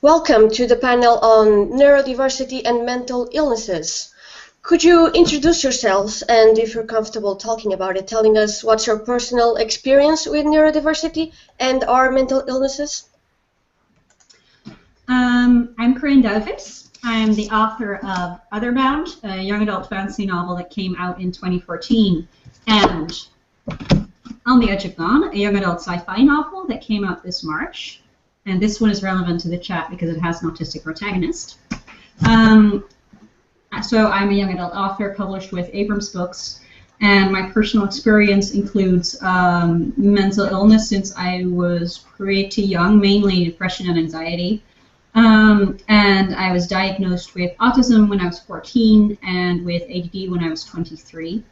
Welcome to the panel on neurodiversity and mental illnesses. Could you introduce yourselves, and if you're comfortable talking about it, telling us what's your personal experience with neurodiversity and our mental illnesses? I'm Corinne Davis. I'm the author of Otherbound, a young adult fantasy novel that came out in 2014, and On the Edge of Gone, a young adult sci-fi novel that came out this March. And this one is relevant to the chat because it has an autistic protagonist. So I'm a young adult author published with Abrams Books, and my personal experience includes mental illness since I was pretty young, mainly depression and anxiety. And I was diagnosed with autism when I was 14 and with ADD when I was 23.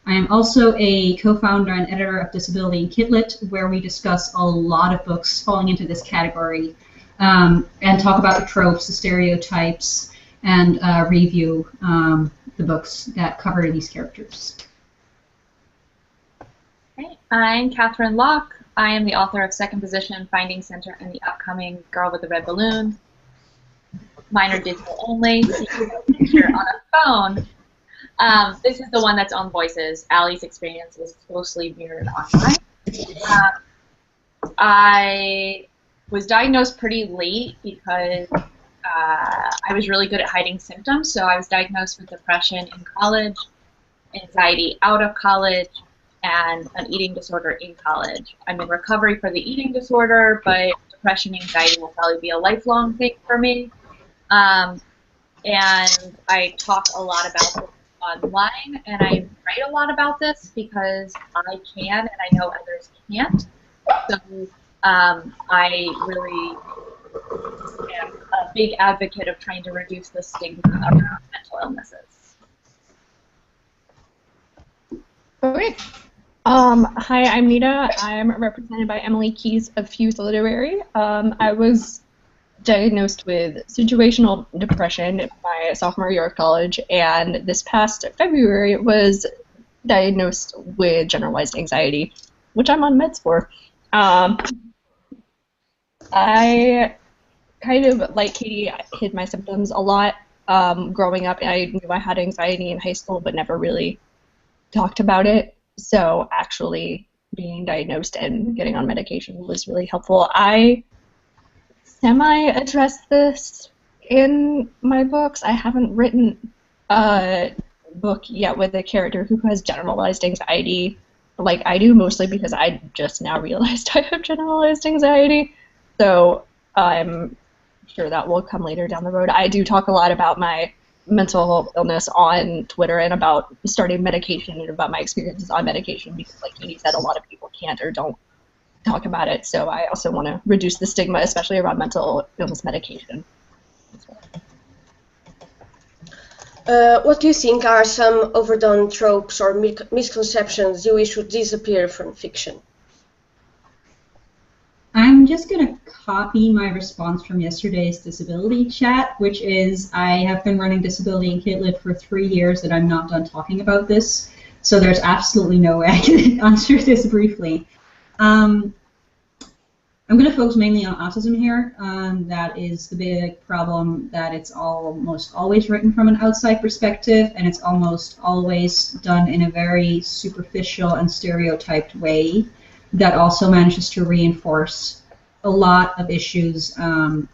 I am also a co-founder and editor of Disability and Kitlet, where we discuss a lot of books falling into this category and talk about the tropes, the stereotypes, and review the books that cover these characters. Okay. I'm Catherine Locke. I am the author of Second Position, Finding Center, and the upcoming Girl with the Red Balloon. Mine are digital only, so you can get a picture on a phone. This is the one that's on Voices. Allie's experience is closely mirrored on mine. I was diagnosed pretty late because I was really good at hiding symptoms. So I was diagnosed with depression in college, anxiety out of college, and an eating disorder in college. I'm in recovery for the eating disorder, but depression and anxiety will probably be a lifelong thing for me. And I talk a lot about this online, and I write a lot about this because I can and I know others can't. So I really am a big advocate of trying to reduce the stigma around mental illnesses. Okay. Hi, I'm Nita. I'm represented by Emily Keys of Fuse Literary. I was diagnosed with situational depression my sophomore year of college, and this past February was diagnosed with generalized anxiety, which I'm on meds for. I kind of, like Katie, hid my symptoms a lot growing up. I knew I had anxiety in high school, but never really talked about it. So actually being diagnosed and getting on medication was really helpful. I semi-address this in my books. I haven't written a book yet with a character who has generalized anxiety like I do, mostly because I just now realized I have generalized anxiety. So I'm sure that will come later down the road. I do talk a lot about my mental illness on Twitter and about starting medication and about my experiences on medication because, like Katie said, a lot of people can't or don't talk about it. So I also want to reduce the stigma, especially around mental illness medication. What do you think are some overdone tropes or misconceptions you wish would disappear from fiction? I'm just going to copy my response from yesterday's disability chat, which is I have been running Disability and Kitlet for 3 years and I'm not done talking about this. So there's absolutely no way I can answer this briefly. I'm going to focus mainly on autism here. That is the big problem, that it's almost always written from an outside perspective, and it's almost always done in a very superficial and stereotyped way that also manages to reinforce a lot of issues,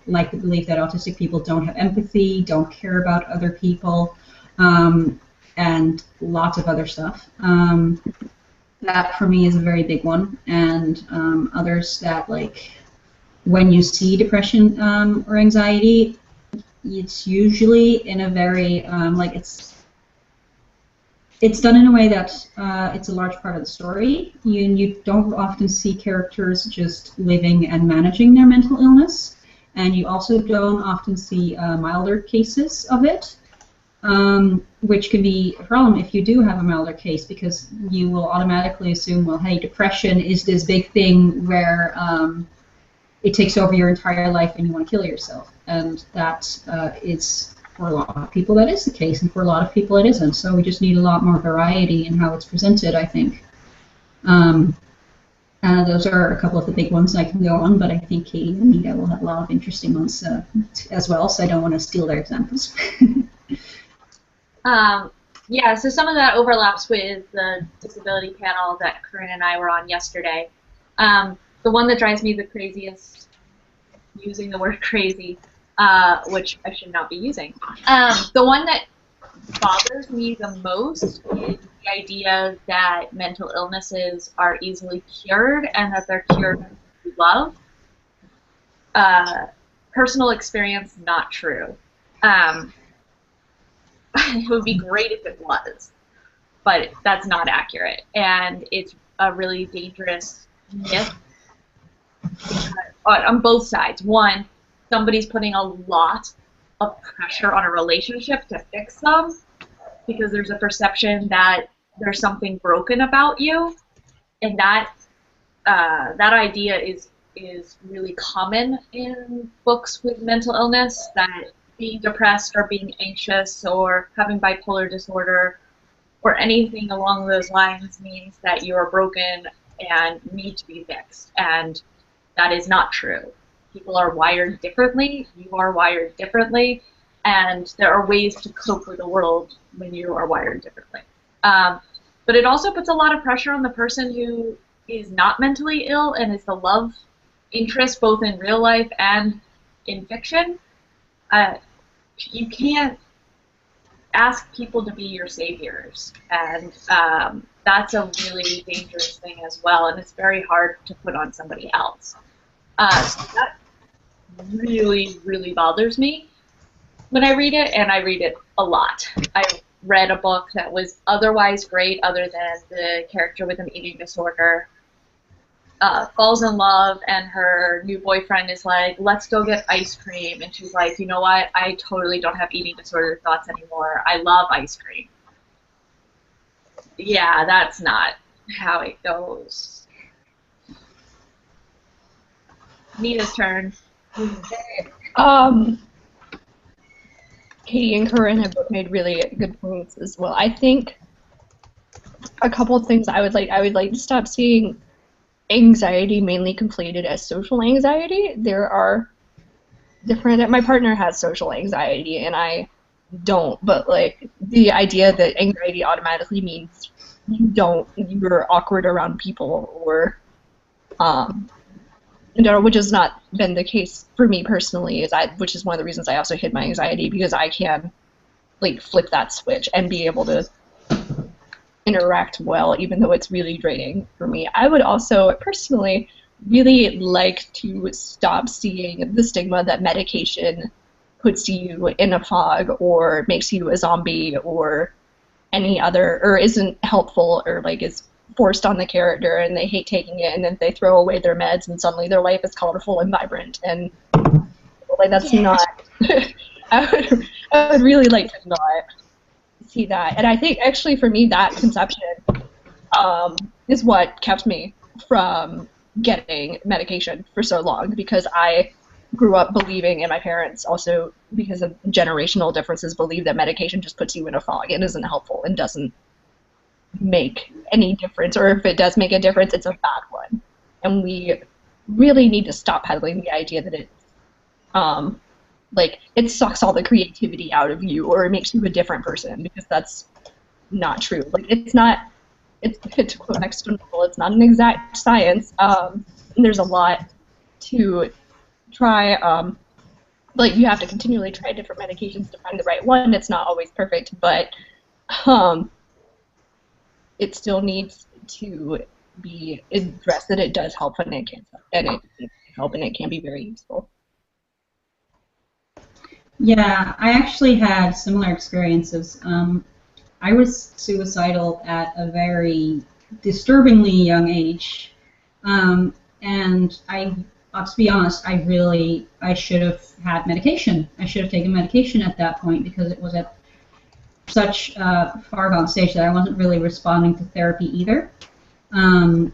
like the belief that autistic people don't have empathy, don't care about other people, and lots of other stuff. That for me is a very big one, and others that, like, when you see depression or anxiety, it's usually in a very like it's done in a way that it's a large part of the story. You don't often see characters just living and managing their mental illness, and you also don't often see milder cases of it. Which can be a problem if you do have a milder case, because you will automatically assume, well, hey, depression is this big thing where it takes over your entire life and you want to kill yourself. And that is, for a lot of people, that is the case, and for a lot of people it isn't. So we just need a lot more variety in how it's presented, I think. Those are a couple of the big ones I can go on, but I think Katie and Anita will have a lot of interesting ones as well, so I don't want to steal their examples. Yeah, so some of that overlaps with the disability panel that Corinne and I were on yesterday. The one that drives me the craziest, using the word crazy, which I should not be using. The one that bothers me the most is the idea that mental illnesses are easily cured and that they're cured through love. Personal experience, not true. It would be great if it was, but that's not accurate, and it's a really dangerous myth on both sides. One, somebody's putting a lot of pressure on a relationship to fix them because there's a perception that there's something broken about you, and that that idea is really common in books with mental illness, that being depressed or being anxious or having bipolar disorder or anything along those lines means that you are broken and need to be fixed. And that is not true. People are wired differently. You are wired differently. And there are ways to cope with the world when you are wired differently. But it also puts a lot of pressure on the person who is not mentally ill and is the love interest both in real life and in fiction. You can't ask people to be your saviors, and that's a really dangerous thing as well, and it's very hard to put on somebody else. So that really, really bothers me when I read it, and I read it a lot. I read a book that was otherwise great other than the character with an eating disorder falls in love, and her new boyfriend is like, let's go get ice cream. And she's like, you know what? I totally don't have eating disorder thoughts anymore. I love ice cream. Yeah, that's not how it goes. Nina's turn. Katie and Corinne have both made really good points as well. I think a couple of things I would like to stop seeing anxiety mainly conflated as social anxiety. There are different, my partner has social anxiety and I don't, but like the idea that anxiety automatically means you're awkward around people, or which has not been the case for me personally, which is one of the reasons I also hid my anxiety, because I can like flip that switch and be able to interact well, even though it's really draining for me. I would also personally really like to stop seeing the stigma that medication puts you in a fog or makes you a zombie or any other, or isn't helpful, or like is forced on the character and they hate taking it, and then they throw away their meds and suddenly their life is colorful and vibrant, and like that's not I would really like to not see that. And I think actually for me that conception is what kept me from getting medication for so long, because I grew up believing, and my parents also, because of generational differences, believe that medication just puts you in a fog and isn't helpful and doesn't make any difference, or if it does make a difference, it's a bad one. And we really need to stop peddling the idea that it's like it sucks all the creativity out of you or it makes you a different person, because that's not true. Like it's to quote next to Nicole, it's not an exact science. And there's a lot to try. Like you have to continually try different medications to find the right one. It's not always perfect, but it still needs to be addressed that it does help and it can help and it can be very useful. Yeah, I actually had similar experiences. I was suicidal at a very disturbingly young age, and to be honest, I should have had medication. I should have taken medication at that point, because it was at such a far gone stage that I wasn't really responding to therapy either. And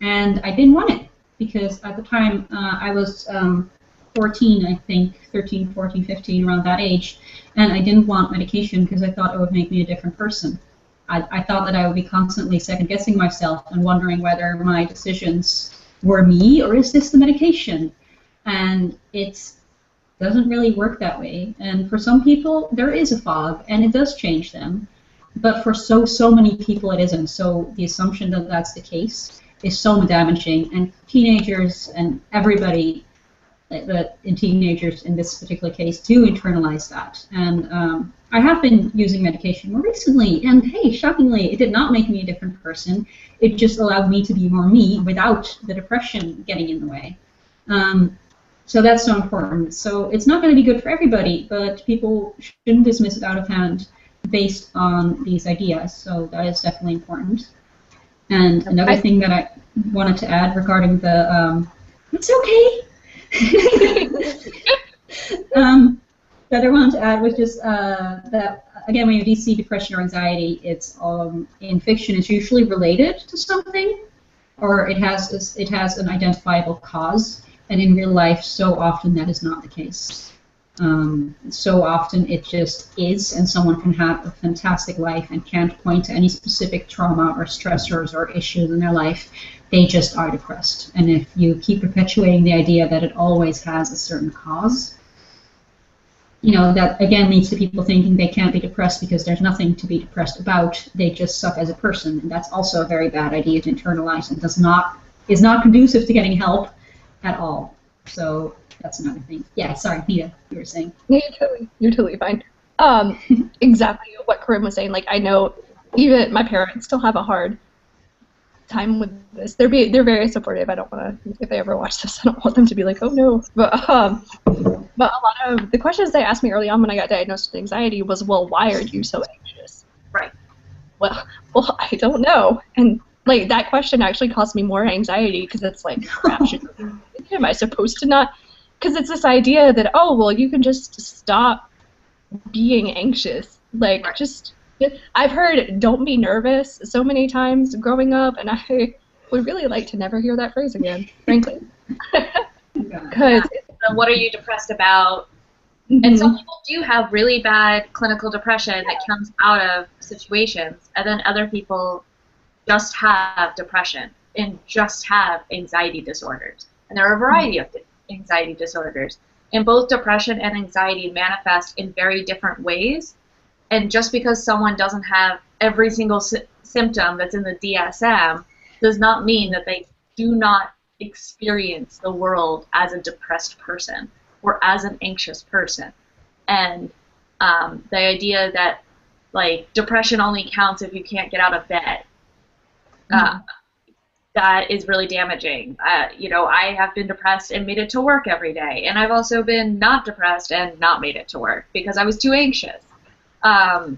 I didn't want it, because at the time I was 14, I think, 13, 14, 15, around that age, and I didn't want medication because I thought it would make me a different person. I thought that I would be constantly second-guessing myself and wondering whether my decisions were me or is this the medication? And it doesn't really work that way. And for some people, there is a fog, and it does change them. But for so many people, it isn't. So the assumption that that's the case is so damaging. And teenagers and everybody in teenagers in this particular case do internalize that. And I have been using medication more recently, and hey, shockingly, it did not make me a different person. It just allowed me to be more me without the depression getting in the way. So that's so important. So it's not going to be good for everybody, but people shouldn't dismiss it out of hand based on these ideas. So that is definitely important. And another thing that I wanted to add regarding the it's okay. The other one to add was just that, again, when you see depression or anxiety, it's in fiction it's usually related to something, or it has an identifiable cause, and in real life, so often that is not the case. So often it just is, and someone can have a fantastic life and can't point to any specific trauma or stressors or issues in their life. They just are depressed. And if you keep perpetuating the idea that it always has a certain cause, that again leads to people thinking they can't be depressed because there's nothing to be depressed about. They just suck as a person, and that's also a very bad idea to internalize and is not conducive to getting help at all. So that's another thing. Yeah, sorry, Nita, you were saying. Yeah, you're totally fine. Exactly what Corinne was saying. Like, I know even my parents still have a hard time with this. They're very supportive. I don't want to, if they ever watch this, I don't want them to be like, oh no. But a lot of the questions they asked me early on when I got diagnosed with anxiety was, well, why are you so anxious? Right. Well, I don't know. And like that question actually caused me more anxiety because it's like, crap, am I supposed to not? Because it's this idea that, oh, well, you can just stop being anxious. Like, right. I've heard "don't be nervous" so many times growing up, and I would really like to never hear that phrase again, frankly. Because so what are you depressed about? Mm-hmm. And some people do have really bad clinical depression that comes out of situations, and then other people just have depression and just have anxiety disorders. And there are a variety of anxiety disorders. And both depression and anxiety manifest in very different ways. And just because someone doesn't have every single symptom that's in the DSM does not mean that they do not experience the world as a depressed person or as an anxious person. And the idea that, like, depression only counts if you can't get out of bed, that is really damaging. I have been depressed and made it to work every day. And I've also been not depressed and not made it to work because I was too anxious. I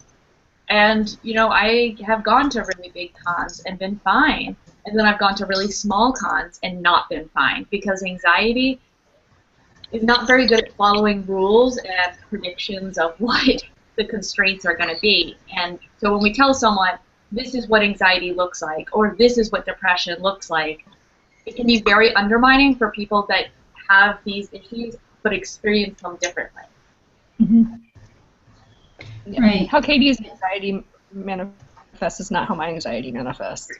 have gone to really big cons and been fine. And then I've gone to really small cons and not been fine because anxiety is not very good at following rules and predictions of what the constraints are going to be. And so when we tell someone, this is what anxiety looks like, or this is what depression looks like, it can be very undermining for people that have these issues but experience them differently. Mm-hmm. Right. How Katie's anxiety manifests is not how my anxiety manifests.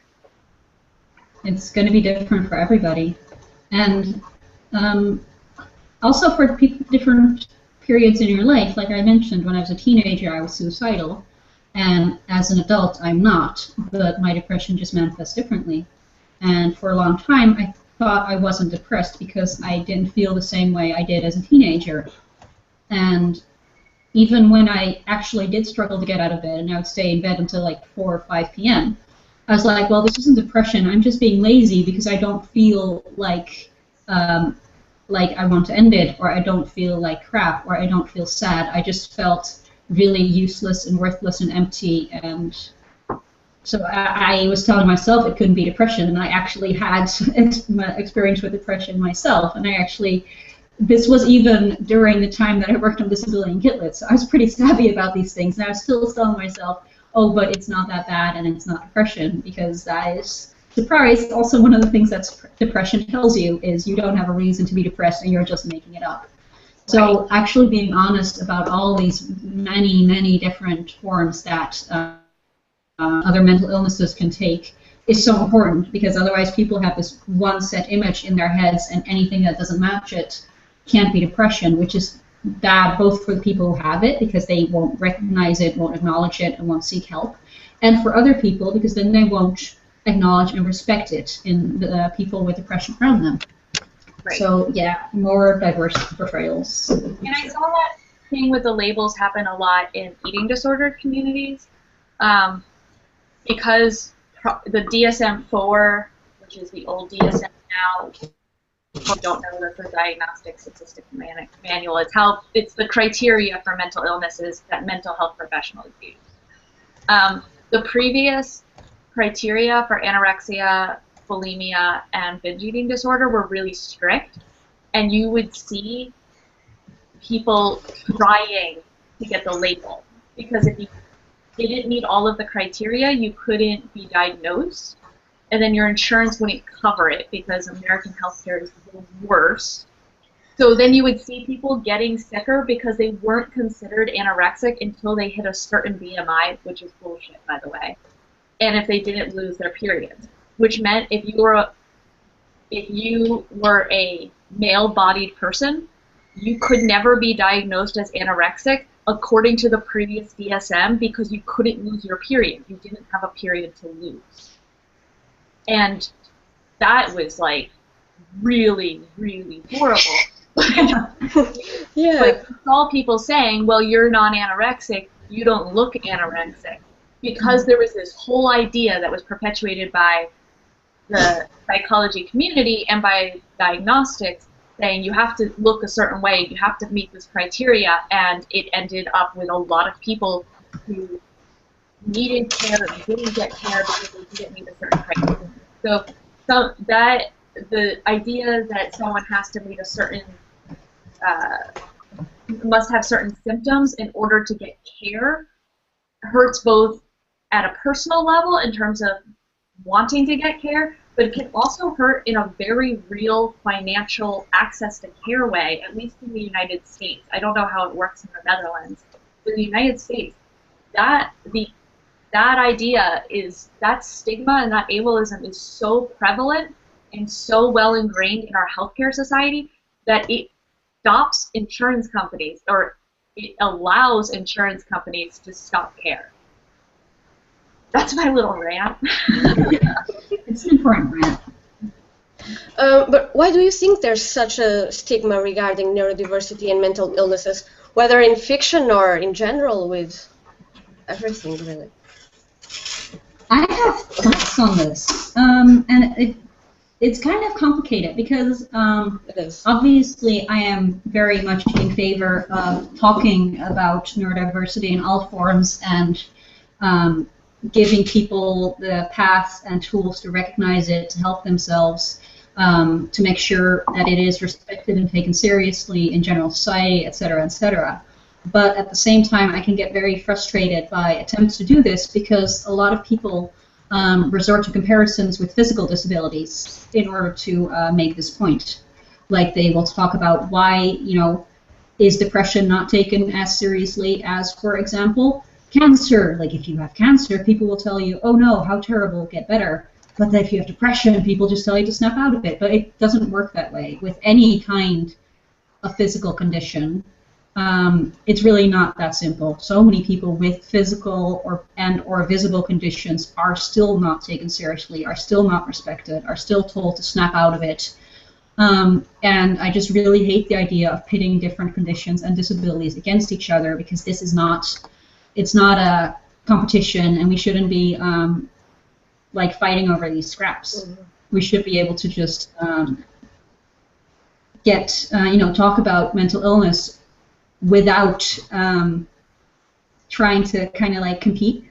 It's going to be different for everybody. And also for different periods in your life. Like I mentioned, when I was a teenager, I was suicidal. And as an adult, I'm not. But my depression just manifests differently. And for a long time, I thought I wasn't depressed because I didn't feel the same way I did as a teenager. And even when I actually did struggle to get out of bed, and I would stay in bed until like 4 or 5 p.m., I was like, well, this isn't depression. I'm just being lazy because I don't feel like I want to end it, or I don't feel like crap, or I don't feel sad. I just felt really useless and worthless and empty. And so I was telling myself it couldn't be depression, and I actually had experience with depression myself. And this was even during the time that I worked on disability and Kit Lit, so I was pretty savvy about these things, and I was still telling myself, oh, but it's not that bad, and it's not depression, because that is, surprise, also one of the things that depression tells you is you don't have a reason to be depressed, and you're just making it up. So actually being honest about all these many, many different forms that other mental illnesses can take is so important, because otherwise people have this one set image in their heads, and anything that doesn't match it can't be depression, which is bad both for the people who have it, because they won't recognize it, won't acknowledge it, and won't seek help, and for other people, because then they won't acknowledge and respect it in the people with depression around them. Right. So yeah, more diverse portrayals. And I saw that thing with the labels happen a lot in eating disordered communities, because the DSM-4, which is the old DSM now, people don't know that the Diagnostic Statistic Manual. It's the criteria for mental illnesses that mental health professionals use. The previous criteria for anorexia, bulimia, and binge eating disorder were really strict, and you would see people trying to get the label, because if you didn't meet all of the criteria, you couldn't be diagnosed, and then your insurance wouldn't cover it, because American healthcare is the worst. So then you would see people getting sicker because they weren't considered anorexic until they hit a certain BMI, which is bullshit, by the way, and if they didn't lose their periods, which meant if you were a male-bodied person, you could never be diagnosed as anorexic according to the previous DSM, because you couldn't lose your period. You didn't have a period to lose. And that was like really, really horrible. Yeah. But you saw people saying, well, you're non-anorexic, you don't look anorexic, because there was this whole idea that was perpetuated by the psychology community and by diagnostics, saying you have to look a certain way, you have to meet this criteria, and it ended up with a lot of people who needed care and didn't get care because they didn't meet a certain criteria. So that the idea that someone has to meet a certain must have certain symptoms in order to get care hurts both at a personal level in terms of wanting to get care, but it can also hurt in a very real financial access to care way, at least in the United States. I don't know how it works in the Netherlands. But in the United States, that idea is, that stigma and that ableism is so prevalent and so well ingrained in our healthcare society that it stops insurance companies, or it allows insurance companies to stop care. That's my little rant. It's an important rant. But why do you think there's such a stigma regarding neurodiversity and mental illnesses, whether in fiction or in general with everything, really? I have thoughts on this, and it's kind of complicated, because obviously I am very much in favor of talking about neurodiversity in all forms, and giving people the paths and tools to recognize it, to help themselves, to make sure that it is respected and taken seriously in general society, etc., etc. But at the same time, I can get very frustrated by attempts to do this, because a lot of people resort to comparisons with physical disabilities in order to make this point. Like, they will talk about why, is depression not taken as seriously as, for example, cancer. Like, if you have cancer, people will tell you, oh no, how terrible, get better. But then if you have depression, people just tell you to snap out of it. But it doesn't work that way with any kind of physical condition. It's really not that simple. So many people with physical or visible conditions are still not taken seriously, are still not respected, are still told to snap out of it. And I just really hate the idea of pitting different conditions and disabilities against each other, because this is it's not a competition, and we shouldn't be like fighting over these scraps. Mm-hmm. We should be able to just talk about mental illness without trying to kind of like compete.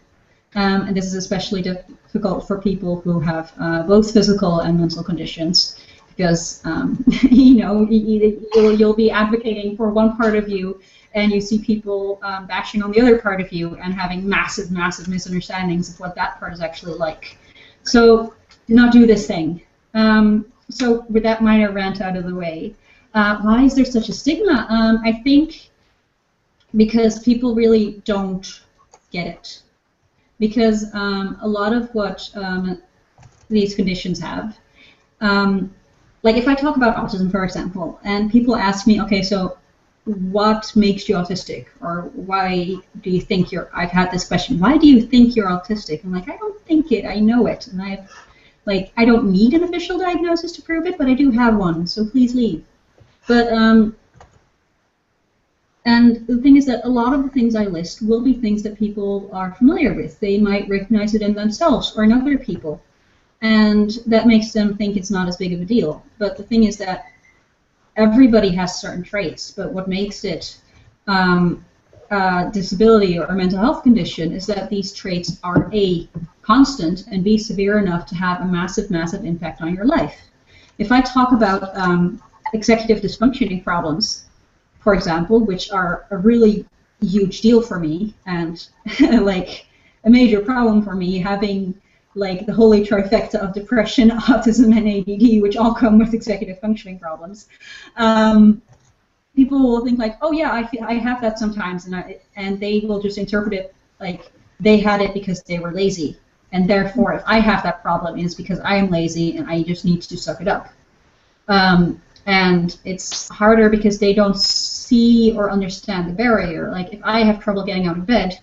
And this is especially difficult for people who have both physical and mental conditions, because you'll be advocating for one part of you, and you see people bashing on the other part of you and having massive, massive misunderstandings of what that part is actually like. So do not do this thing. So with that minor rant out of the way, why is there such a stigma? I think because people really don't get it. because a lot of what these conditions have, like if I talk about autism, for example, and people ask me, okay, so what makes you autistic, or why do you think you're? I've had this question. Why do you think you're autistic? I'm like, I don't think it. I know it, and I don't need an official diagnosis to prove it, but I do have one. So please leave. But and the thing is that a lot of the things I list will be things that people are familiar with. They might recognize it in themselves or in other people, and that makes them think it's not as big of a deal. But the thing is that everybody has certain traits, but what makes it disability or a mental health condition is that these traits are A, constant, and B, severe enough to have a massive, massive impact on your life. If I talk about executive dysfunctioning problems, for example, which are a really huge deal for me, and like a major problem for me, having like the holy trifecta of depression, autism, and ADD, which all come with executive functioning problems, people will think like, oh yeah, I have that sometimes, and they will just interpret it like they had it because they were lazy, and therefore if I have that problem, it's because I am lazy and I just need to suck it up. And it's harder because they don't see or understand the barrier. Like if I have trouble getting out of bed,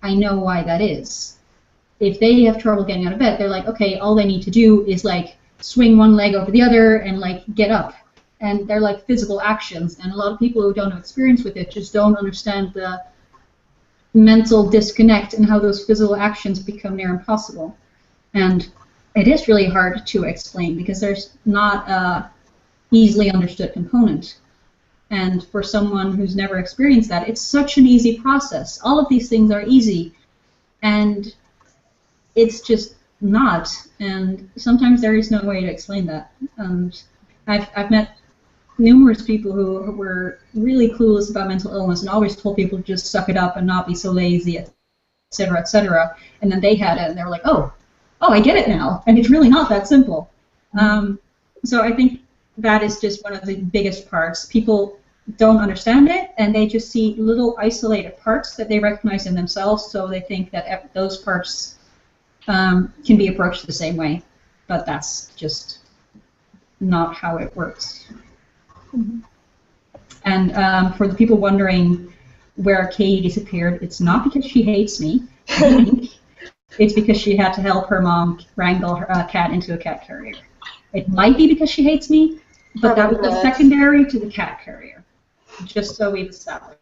I know why that is. If they have trouble getting out of bed, they're like, okay, all they need to do is like swing one leg over the other and like get up. And they're like physical actions. And a lot of people who don't have experience with it just don't understand the mental disconnect and how those physical actions become near impossible. And it is really hard to explain because there's not a easily understood component. And for someone who's never experienced that, it's such an easy process. All of these things are easy. And it's just not, and sometimes there is no way to explain that. And I've met numerous people who were really clueless about mental illness and always told people to just suck it up and not be so lazy, etc., etc. And then they had it, and they were like, oh, I get it now, and it's really not that simple. So I think that is just one of the biggest parts. People don't understand it, and they just see little isolated parts that they recognize in themselves, so they think that those parts can be approached the same way, but that's just not how it works. Mm-hmm. And for the people wondering where Katie disappeared, it's not because she hates me. It's because she had to help her mom wrangle a cat into a cat carrier. It might be because she hates me, but that was secondary to the cat carrier, just so we've established.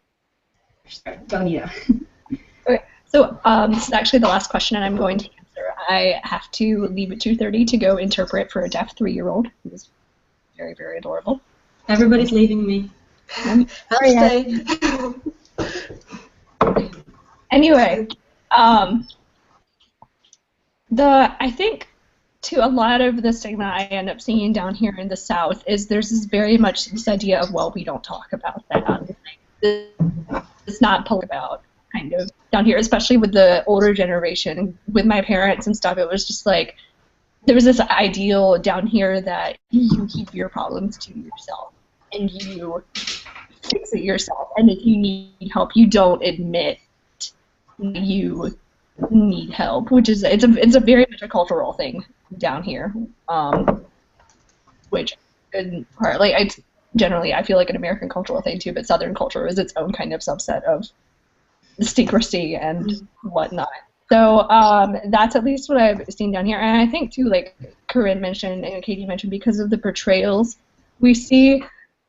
So, yeah. Okay, so this is actually the last question, and I'm going to answer. I have to leave at 2:30 to go interpret for a deaf 3-year-old who is very, very adorable. Everybody's leaving me. I'll stay. Anyway, I think to a lot of the stigma I end up seeing down here in the South is there's this very much this idea of, well, we don't talk about that. It's not talked about kind of down here, especially with the older generation. With my parents and stuff, it was just like there was this ideal down here that you keep your problems to yourself and you fix it yourself. And if you need help, you don't admit you need help, which is it's a very much a cultural thing down here, which in part like it's generally I feel like an American cultural thing too, but Southern culture is its own kind of subset of secrecy and whatnot. So that's at least what I've seen down here, and I think too, like Corinne mentioned and Katie mentioned, because of the portrayals we see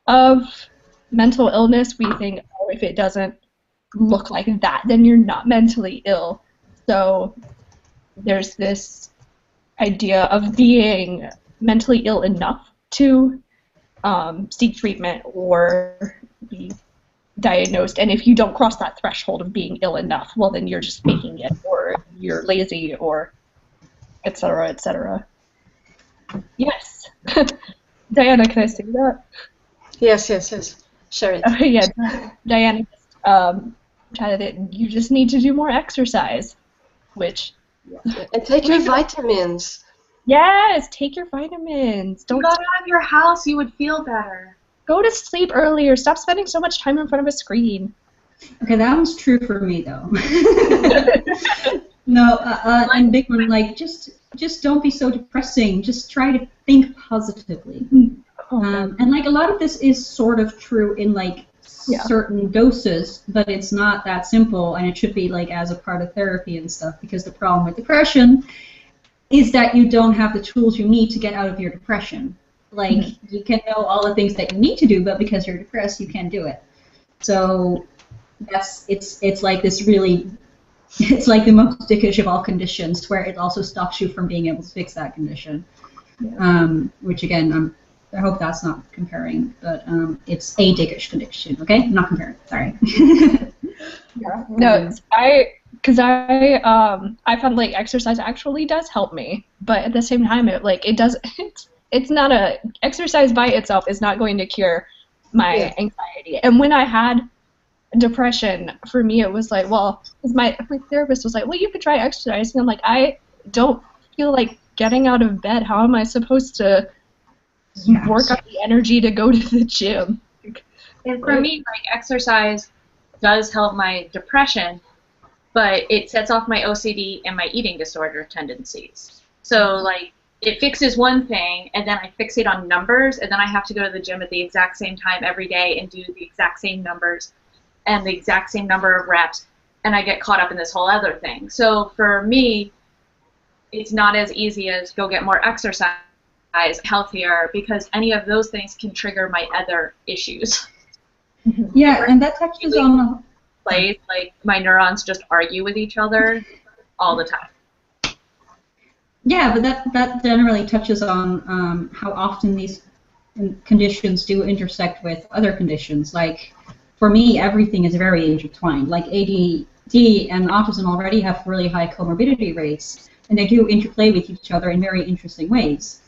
of mental illness, we think, oh, if it doesn't look like that, then you're not mentally ill. So there's this idea of being mentally ill enough to seek treatment or be diagnosed, and if you don't cross that threshold of being ill enough, well, then you're just faking it, or you're lazy, or etc., etc. Yes. Diana, can I say that? Yes. Share it. Yeah, Diana chatted it. You just need to do more exercise, which. And take your vitamins. Yes, take your vitamins. Don't got out of your house, you would feel better. Go to sleep earlier. Stop spending so much time in front of a screen. Okay, that one's true for me, though. No, and big one, like, just don't be so depressing. Just try to think positively. And like a lot of this is sort of true in like certain doses, but it's not that simple, and it should be like as a part of therapy and stuff, because the problem with depression is that you don't have the tools you need to get out of your depression. Like, you can know all the things that you need to do, but because you're depressed, you can't do it. So it's like this really, it's like the most dickish of all conditions, where it also stops you from being able to fix that condition. Which again, I hope that's not comparing, but it's a dickish condition, okay? I'm not comparing, sorry. No, I found like exercise actually does help me, but at the same time it's not exercise by itself is not going to cure my anxiety. And when I had depression, for me it was like, well, because my therapist was like, well, you could try exercise, and I'm like, I don't feel like getting out of bed. How am I supposed to work up the energy to go to the gym? And for me, like, exercise does help my depression, but it sets off my OCD and my eating disorder tendencies. So, like, it fixes one thing, and then I fixate on numbers, and then I have to go to the gym at the exact same time every day and do the exact same numbers and the exact same number of reps, and I get caught up in this whole other thing. So for me, it's not as easy as go get more exercise, healthier, because any of those things can trigger my other issues. Yeah, and that touches on place, like, my neurons just argue with each other all the time. Yeah, but that generally touches on how often these conditions do intersect with other conditions. Like, for me, everything is very intertwined. Like, ADD and autism already have really high comorbidity rates, and they do interplay with each other in very interesting ways.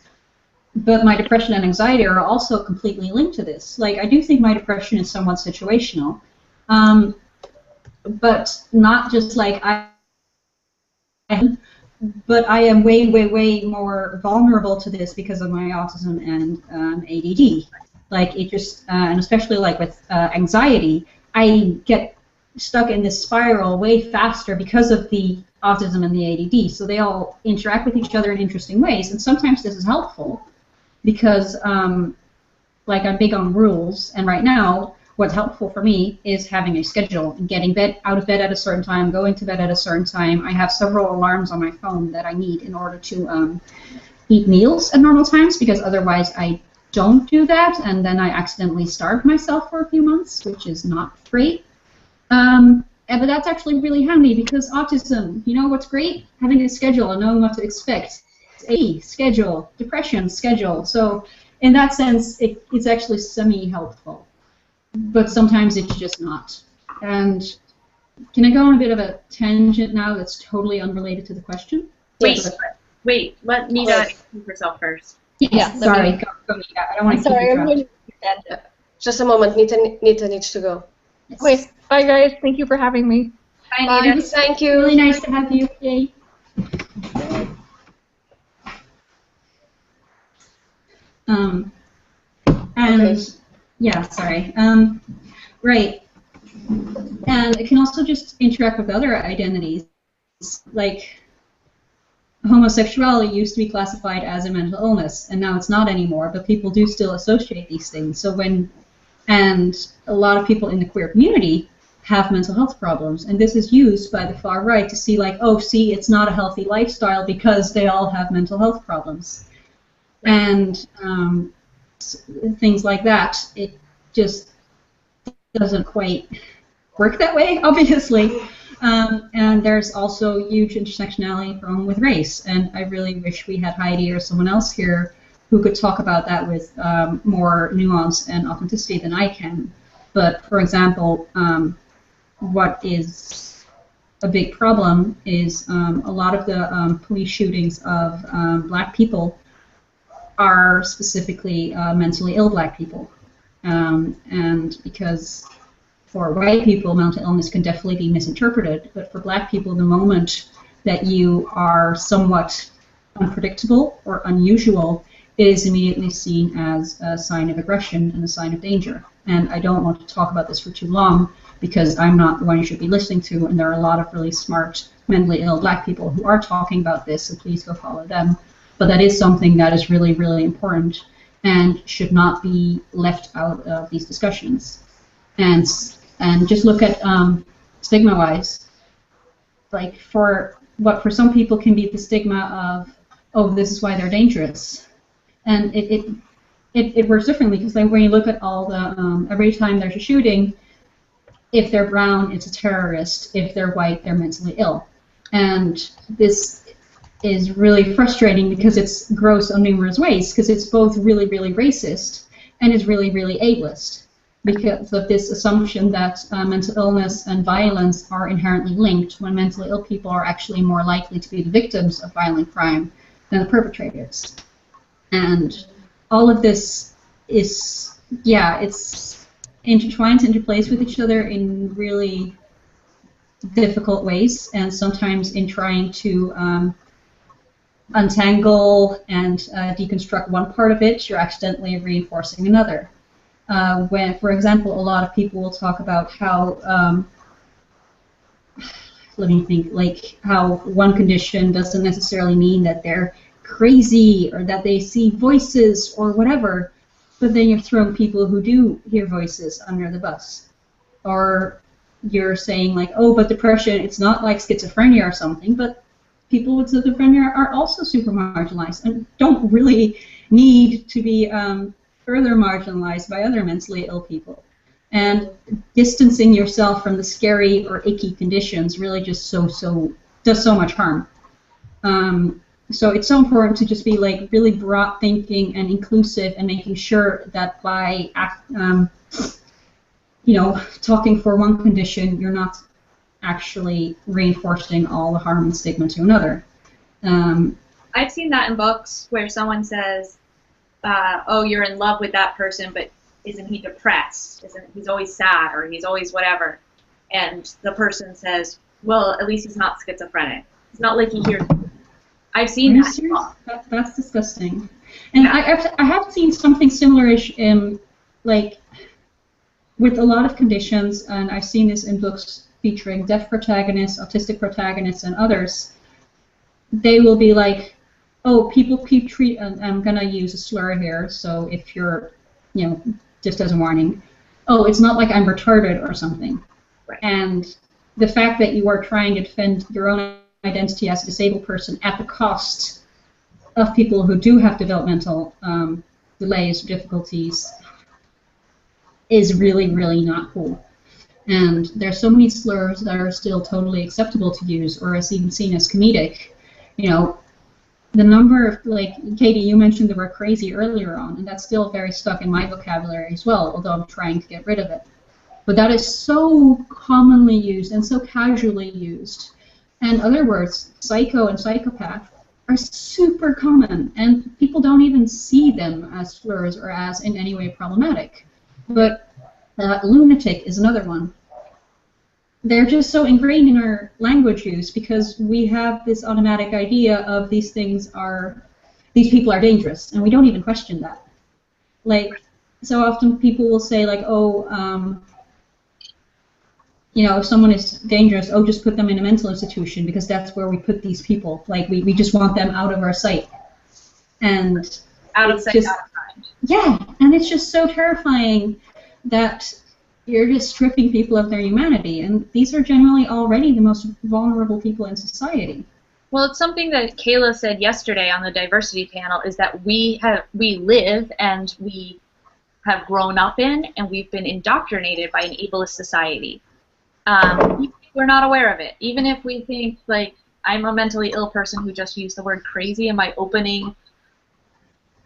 But my depression and anxiety are also completely linked to this. Like, I do think my depression is somewhat situational, but not just like but I am way, way, way more vulnerable to this because of my autism and ADD. Like, it just, and especially like with anxiety, I get stuck in this spiral way faster because of the autism and the ADD. So they all interact with each other in interesting ways, and sometimes this is helpful because, like, I'm big on rules, and right now, what's helpful for me is having a schedule and getting out of bed at a certain time, going to bed at a certain time. I have several alarms on my phone that I need in order to eat meals at normal times, because otherwise I don't do that, and then I accidentally starve myself for a few months, which is not great. But that's actually really handy, because autism, you know what's great? Having a schedule and knowing what to expect. Schedule, depression, schedule. So in that sense, it's actually semi-helpful. But sometimes it's just not. And can I go on a bit of a tangent now that's totally unrelated to the question? Wait, let Nita explain herself first. Yeah, sorry. Go, Nita. I don't want to keep you trapped. Just a moment. Nita needs to go. Yes. Wait, bye guys. Thank you for having me. Bye, Nita. Thank you. Really nice to have you. Yay. And yeah, sorry. Right. And it can also just interact with other identities. Like, homosexuality used to be classified as a mental illness, and now it's not anymore, but people do still associate these things. So and a lot of people in the queer community have mental health problems, and this is used by the far right to see, like, oh, see, it's not a healthy lifestyle because they all have mental health problems. And things like that, it just doesn't quite work that way, obviously. And there's also huge intersectionality problem with race, and I really wish we had Heidi or someone else here who could talk about that with more nuance and authenticity than I can. But, for example, what is a big problem is a lot of the police shootings of black people are specifically mentally ill black people. And because for white people, mental illness can definitely be misinterpreted, but for black people, the moment that you are somewhat unpredictable or unusual, it is immediately seen as a sign of aggression and a sign of danger. And I don't want to talk about this for too long, because I'm not the one you should be listening to, and there are a lot of really smart mentally ill Black people who are talking about this, so please go follow them. But that is something that is really, really important and should not be left out of these discussions. And just look at stigma-wise, like for what for some people can be the stigma of, oh, this is why they're dangerous, and it works differently, because like when you look at all the every time there's a shooting, if they're brown, it's a terrorist. If they're white, they're mentally ill, and this is really frustrating because it's gross on numerous ways, because it's both really, really racist and it's really, really ableist, because of this assumption that mental illness and violence are inherently linked, when mentally ill people are actually more likely to be the victims of violent crime than the perpetrators. And all of this is, yeah, it's intertwined, interplays with each other in really difficult ways, and sometimes in trying to untangle and deconstruct one part of it, you're accidentally reinforcing another. When, for example, a lot of people will talk about how, let me think, like how one condition doesn't necessarily mean that they're crazy or that they see voices or whatever, but then you're throwing people who do hear voices under the bus. Or you're saying like, oh, but depression, it's not like schizophrenia or something, but people with schizophrenia are also super marginalized and don't really need to be further marginalized by other mentally ill people. And distancing yourself from the scary or icky conditions really just does so much harm. So it's so important to just be like really broad thinking and inclusive, and making sure that by talking for one condition, you're not actually reinforcing all the harm and stigma to another. I've seen that in books where someone says, oh, you're in love with that person, but isn't he depressed? He's always sad, or he's always whatever? And the person says, well, at least he's not schizophrenic. It's not like he hears. I've seen that. That's disgusting. And yeah. I have seen something similar-ish in, like, with a lot of conditions, and I've seen this in books featuring deaf protagonists, autistic protagonists, and others. They will be like, oh, people keep treating, and I'm going to use a slur here, so if you're, just as a warning, oh, it's not like I'm retarded or something. Right. And the fact that you are trying to defend your own identity as a disabled person at the cost of people who do have developmental delays or difficulties is really, really not cool. And there's so many slurs that are still totally acceptable to use, or is even seen as comedic. The number of, like, Katie, you mentioned the word crazy earlier on, and that's still very stuck in my vocabulary as well, although I'm trying to get rid of it. But that is so commonly used and so casually used. And other words, psycho and psychopath, are super common, and people don't even see them as slurs or as in any way problematic. But lunatic is another one. They're just so ingrained in our language use because we have this automatic idea of these people are dangerous, and we don't even question that. Like, so often people will say like, oh, if someone is dangerous, oh, just put them in a mental institution because that's where we put these people. Like, we just want them out of our sight. And out of sight, out of mind. Yeah, and it's just so terrifying that you're just stripping people of their humanity, and these are generally already the most vulnerable people in society. Well, it's something that Kayla said yesterday on the diversity panel, is that we live and we have grown up in, and we've been indoctrinated by an ableist society. We're not aware of it. Even if we think, like, I'm a mentally ill person who just used the word crazy in my opening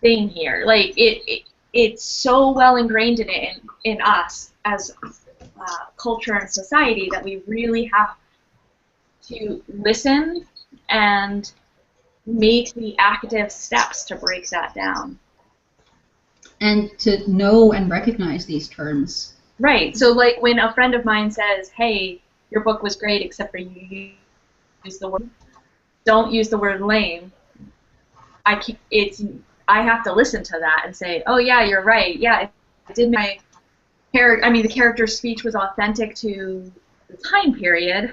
thing here. Like, it's so well ingrained in us as culture and society that we really have to listen and make the active steps to break that down. And to know and recognize these terms. Right. So, like, when a friend of mine says, hey, your book was great except for you use the word, don't use the word lame, I have to listen to that and say, oh, yeah, you're right. Yeah, it did my the character's speech was authentic to the time period,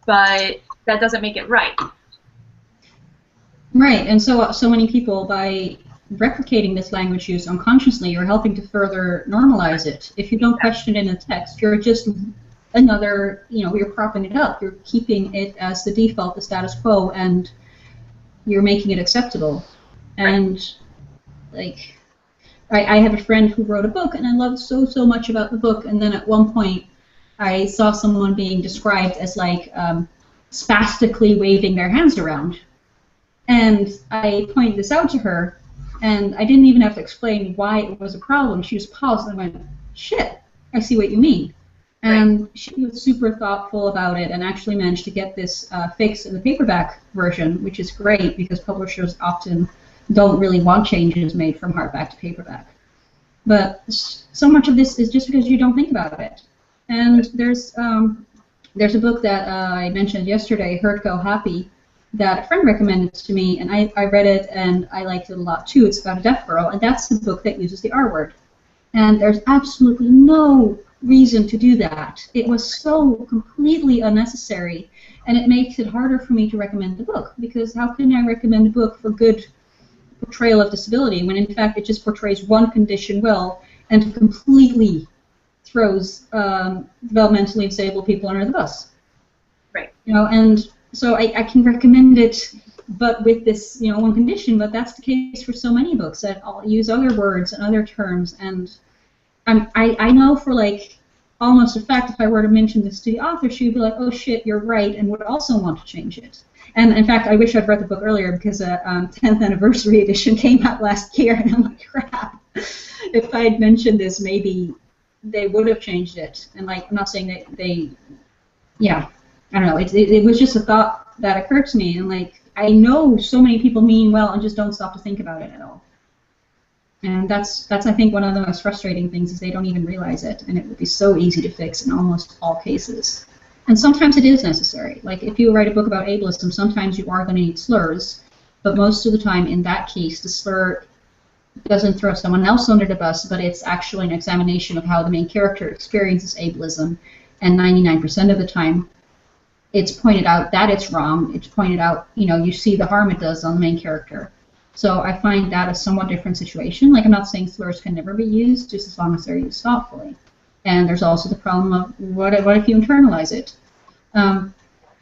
but that doesn't make it right. Right, and so many people, by replicating this language use unconsciously, you're helping to further normalize it. If you don't question it in the text, you're just another, you're propping it up. You're keeping it as the default, the status quo, and you're making it acceptable. And, like, I have a friend who wrote a book, and I loved so much about the book, and then at one point I saw someone being described as, like, spastically waving their hands around. And I pointed this out to her, and I didn't even have to explain why it was a problem. She just paused and went, "Shit, I see what you mean." And she was super thoughtful about it and actually managed to get this fixed in the paperback version, which is great because publishers often don't really want changes made from hardback to paperback. But so much of this is just because you don't think about it. And there's a book that I mentioned yesterday, Hurt Go Happy, that a friend recommended to me, and I read it and I liked it a lot too. It's about a deaf girl, and that's the book that uses the R word. And there's absolutely no reason to do that. It was so completely unnecessary, and it makes it harder for me to recommend the book, because how can I recommend a book for good portrayal of disability when in fact it just portrays one condition well and completely throws developmentally disabled people under the bus? Right. And so I can recommend it, but with this, one condition. But that's the case for so many books that all use other words and other terms. And I know for like almost a fact, if I were to mention this to the author, she would be like, "Oh shit, you're right," and would also want to change it. And in fact, I wish I'd read the book earlier because a 10th anniversary edition came out last year, and I'm like, crap. If I had mentioned this, maybe they would have changed it. And like, I'm not saying that I don't know. It was just a thought that occurred to me, and like I know so many people mean well and just don't stop to think about it at all. And that's I think one of the most frustrating things is they don't even realize it, and it would be so easy to fix in almost all cases. And sometimes it is necessary. Like if you write a book about ableism, sometimes you are going to need slurs, but most of the time in that case, the slur doesn't throw someone else under the bus, but it's actually an examination of how the main character experiences ableism, and 99% of the time, it's pointed out that it's wrong. It's pointed out, you see the harm it does on the main character. So I find that a somewhat different situation. Like I'm not saying slurs can never be used, just as long as they're used thoughtfully. And there's also the problem of what if you internalize it?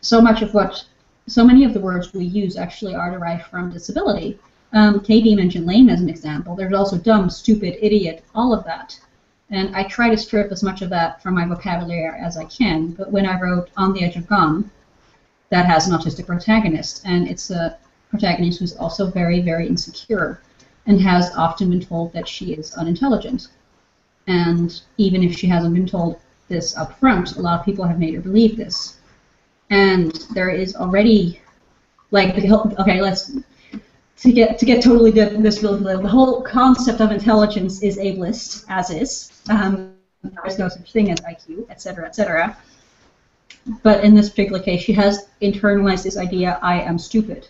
So many of the words we use actually are derived from disability. Katie mentioned lame as an example. There's also dumb, stupid, idiot, all of that. And I try to strip as much of that from my vocabulary as I can. But when I wrote On the Edge of Gone, that has an autistic protagonist, and it's a protagonist who's also very, very insecure and has often been told that she is unintelligent. And even if she hasn't been told this up front, a lot of people have made her believe this. And there is already, like, to get totally disability, the whole concept of intelligence is ableist, as is. There's no such thing as IQ, etc., etc. But in this particular case, she has internalized this idea, I am stupid.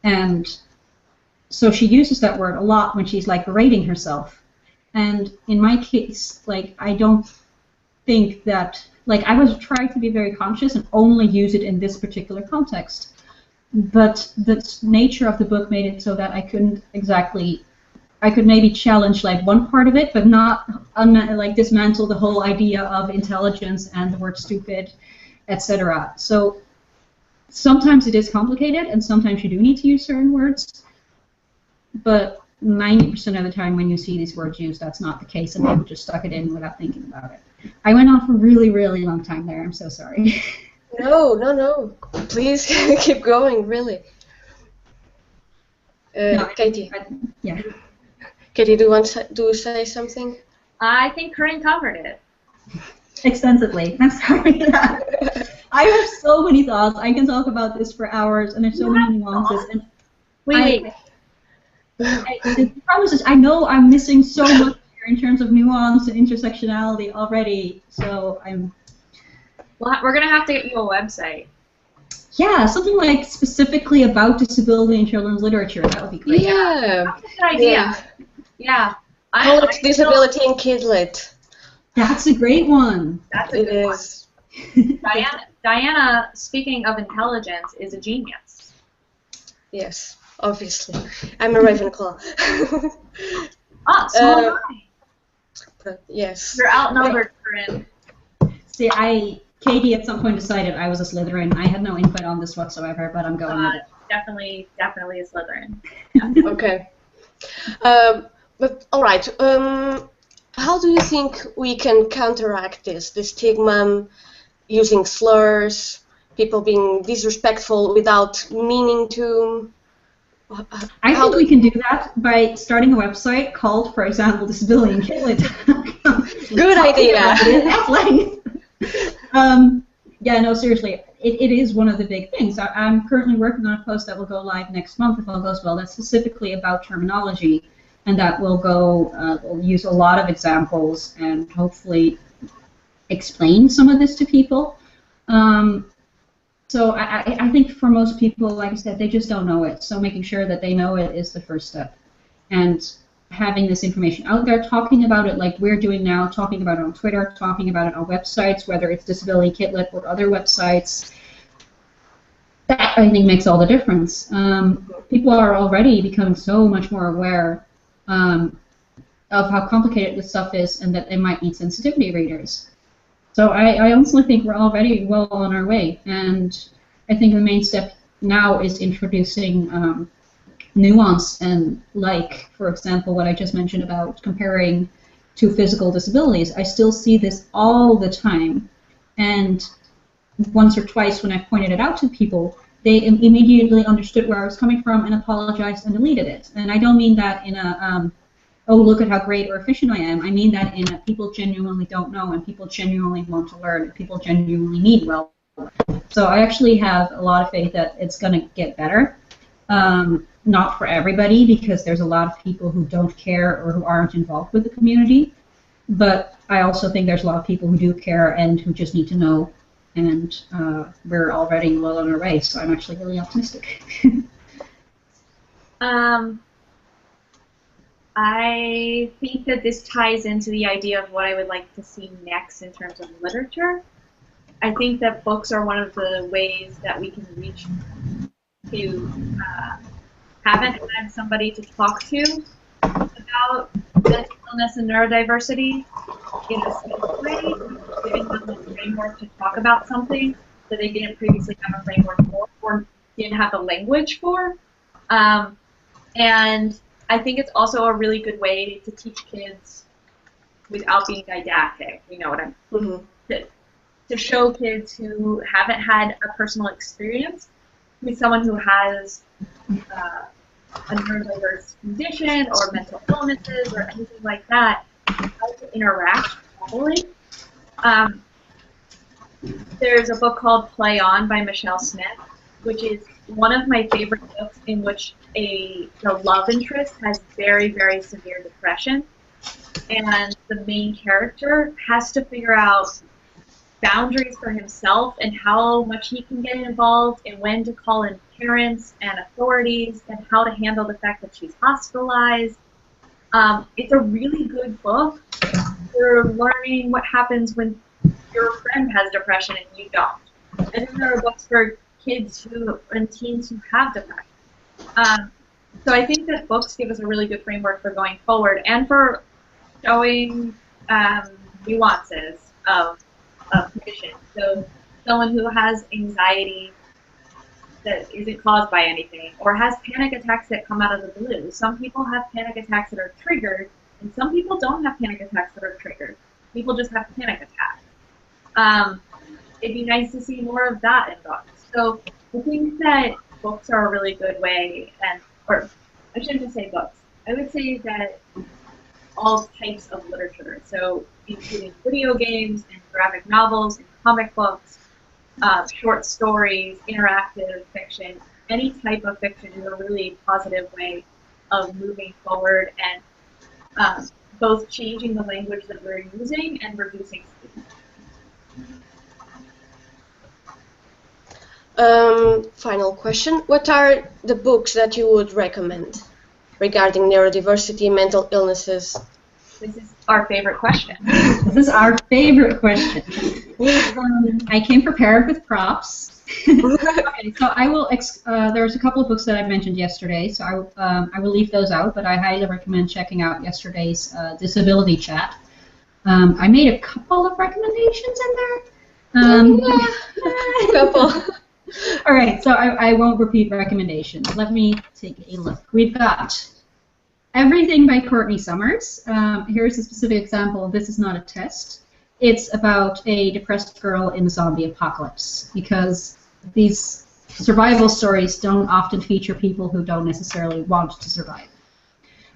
And so she uses that word a lot when she's, like, berating herself. And in my case, like, I don't think that, like, I was trying to be very conscious and only use it in this particular context. But the nature of the book made it so that I couldn't exactly, I could maybe challenge like one part of it, but not like dismantle the whole idea of intelligence and the word stupid, etc. So sometimes it is complicated, and sometimes you do need to use certain words, but 90% of the time when you see these words used, that's not the case, and people just stuck it in without thinking about it. I went on for a really, really long time there. I'm so sorry. No. Please keep going, really. Katie. Yeah. Katie, do you want to say something? I think Corinne covered it. Extensively. I'm sorry. I have so many thoughts. I can talk about this for hours, and there's so many nuances. And Wait. The problem is, I know I'm missing so much here in terms of nuance and intersectionality already, so I'm... Well, we're going to have to get you a website. Yeah, something like specifically about disability in children's literature. That would be great. Yeah. That's a good idea. Yeah. Call it Disability in Kidlit. That's a great one. That's a good one. Diana, speaking of intelligence, is a genius. Yes, obviously. I'm a Ravenclaw. So am I. But yes. You're outnumbered, Corinne. See, Katie at some point decided I was a Slytherin. I had no input on this whatsoever, but I'm going with it. Definitely a Slytherin. Okay. But all right. How do you think we can counteract this stigma, using slurs, people being disrespectful without meaning to? I think we can do that by starting a website called, for example, disabilityinkitlit.com. Good idea. Yeah, no, seriously, it is one of the big things. I'm currently working on a post that will go live next month, if all goes well, that's specifically about terminology, and that will will use a lot of examples and hopefully explain some of this to people. So I think for most people, like I said, they just don't know it. So making sure that they know it is the first step. And having this information out there, talking about it like we're doing now, talking about it on Twitter, talking about it on websites, whether it's Disability Kitlit or other websites, that I think makes all the difference. People are already becoming so much more aware of how complicated this stuff is and that they might need sensitivity readers. So I honestly think we're already well on our way, and I think the main step now is introducing nuance and, like, for example, what I just mentioned about comparing to physical disabilities. I still see this all the time, and once or twice when I pointed it out to people, they immediately understood where I was coming from and apologized and deleted it. And I don't mean that in a oh, look at how great or efficient I am. I mean that in a people genuinely don't know and people genuinely want to learn and people genuinely need well. So I actually have a lot of faith that it's going to get better. Not for everybody, because there's a lot of people who don't care or who aren't involved with the community. But I also think there's a lot of people who do care and who just need to know. And we're already well on our way, so I'm actually really optimistic. I think that this ties into the idea of what I would like to see next in terms of literature. I think that books are one of the ways that we can reach who haven't had somebody to talk to about mental illness and neurodiversity in a safe way, giving them a framework to talk about something that they didn't previously have a framework for or didn't have the language for. And I think it's also a really good way to teach kids without being didactic. You know what I'm to show kids who haven't had a personal experience with someone who has a neurodiverse condition or mental illnesses or anything like that, how to interact properly. There's a book called Play On by Michelle Smith, which is one of my favorite books in which the love interest has very, very severe depression, and the main character has to figure out boundaries for himself and how much he can get involved and when to call in parents and authorities and how to handle the fact that she's hospitalized. It's a really good book for learning what happens when your friend has depression and you don't. And then there are books for kids and teens who have depression. So I think that books give us a really good framework for going forward and for showing nuances of condition. So someone who has anxiety that isn't caused by anything, or has panic attacks that come out of the blue. Some people have panic attacks that are triggered, and some people don't have panic attacks that are triggered. People just have panic attacks. It'd be nice to see more of that in books. So I think that books are a really good way, or I shouldn't just say books. I would say that all types of literature, so including video games and graphic novels and comic books, short stories, interactive fiction, any type of fiction is a really positive way of moving forward and both changing the language that we're using and reducing stigma. Final question. What are the books that you would recommend regarding neurodiversity, mental illnesses? This is our favorite question. This is our favorite question. I came prepared with props. Okay, so I will. There's a couple of books that I mentioned yesterday, so I will leave those out. But I highly recommend checking out yesterday's disability chat. I made a couple of recommendations in there. Couple. All right, so I won't repeat recommendations. Let me take a look. We've got Everything by Courtney Summers. Here's a specific example. This is not a test. It's about a depressed girl in a zombie apocalypse, because these survival stories don't often feature people who don't necessarily want to survive.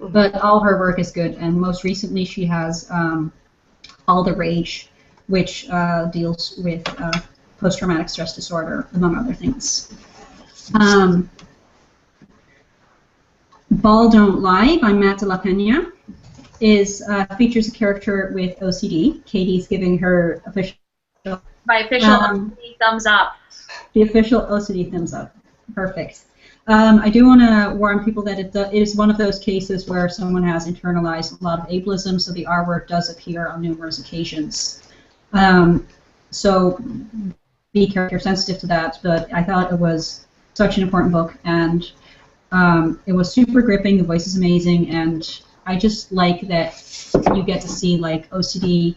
But all her work is good, and most recently she has All the Rage, which deals with post-traumatic stress disorder, among other things. Ball Don't Lie by Matt de la Pena features a character with OCD. Katie's giving her official... My official OCD thumbs up. The official OCD thumbs up. Perfect. I do want to warn people that it is one of those cases where someone has internalized a lot of ableism, so the R word does appear on numerous occasions. So be character sensitive to that, but I thought it was such an important book, and it was super gripping. The voice is amazing, and I just like that you get to see like OCD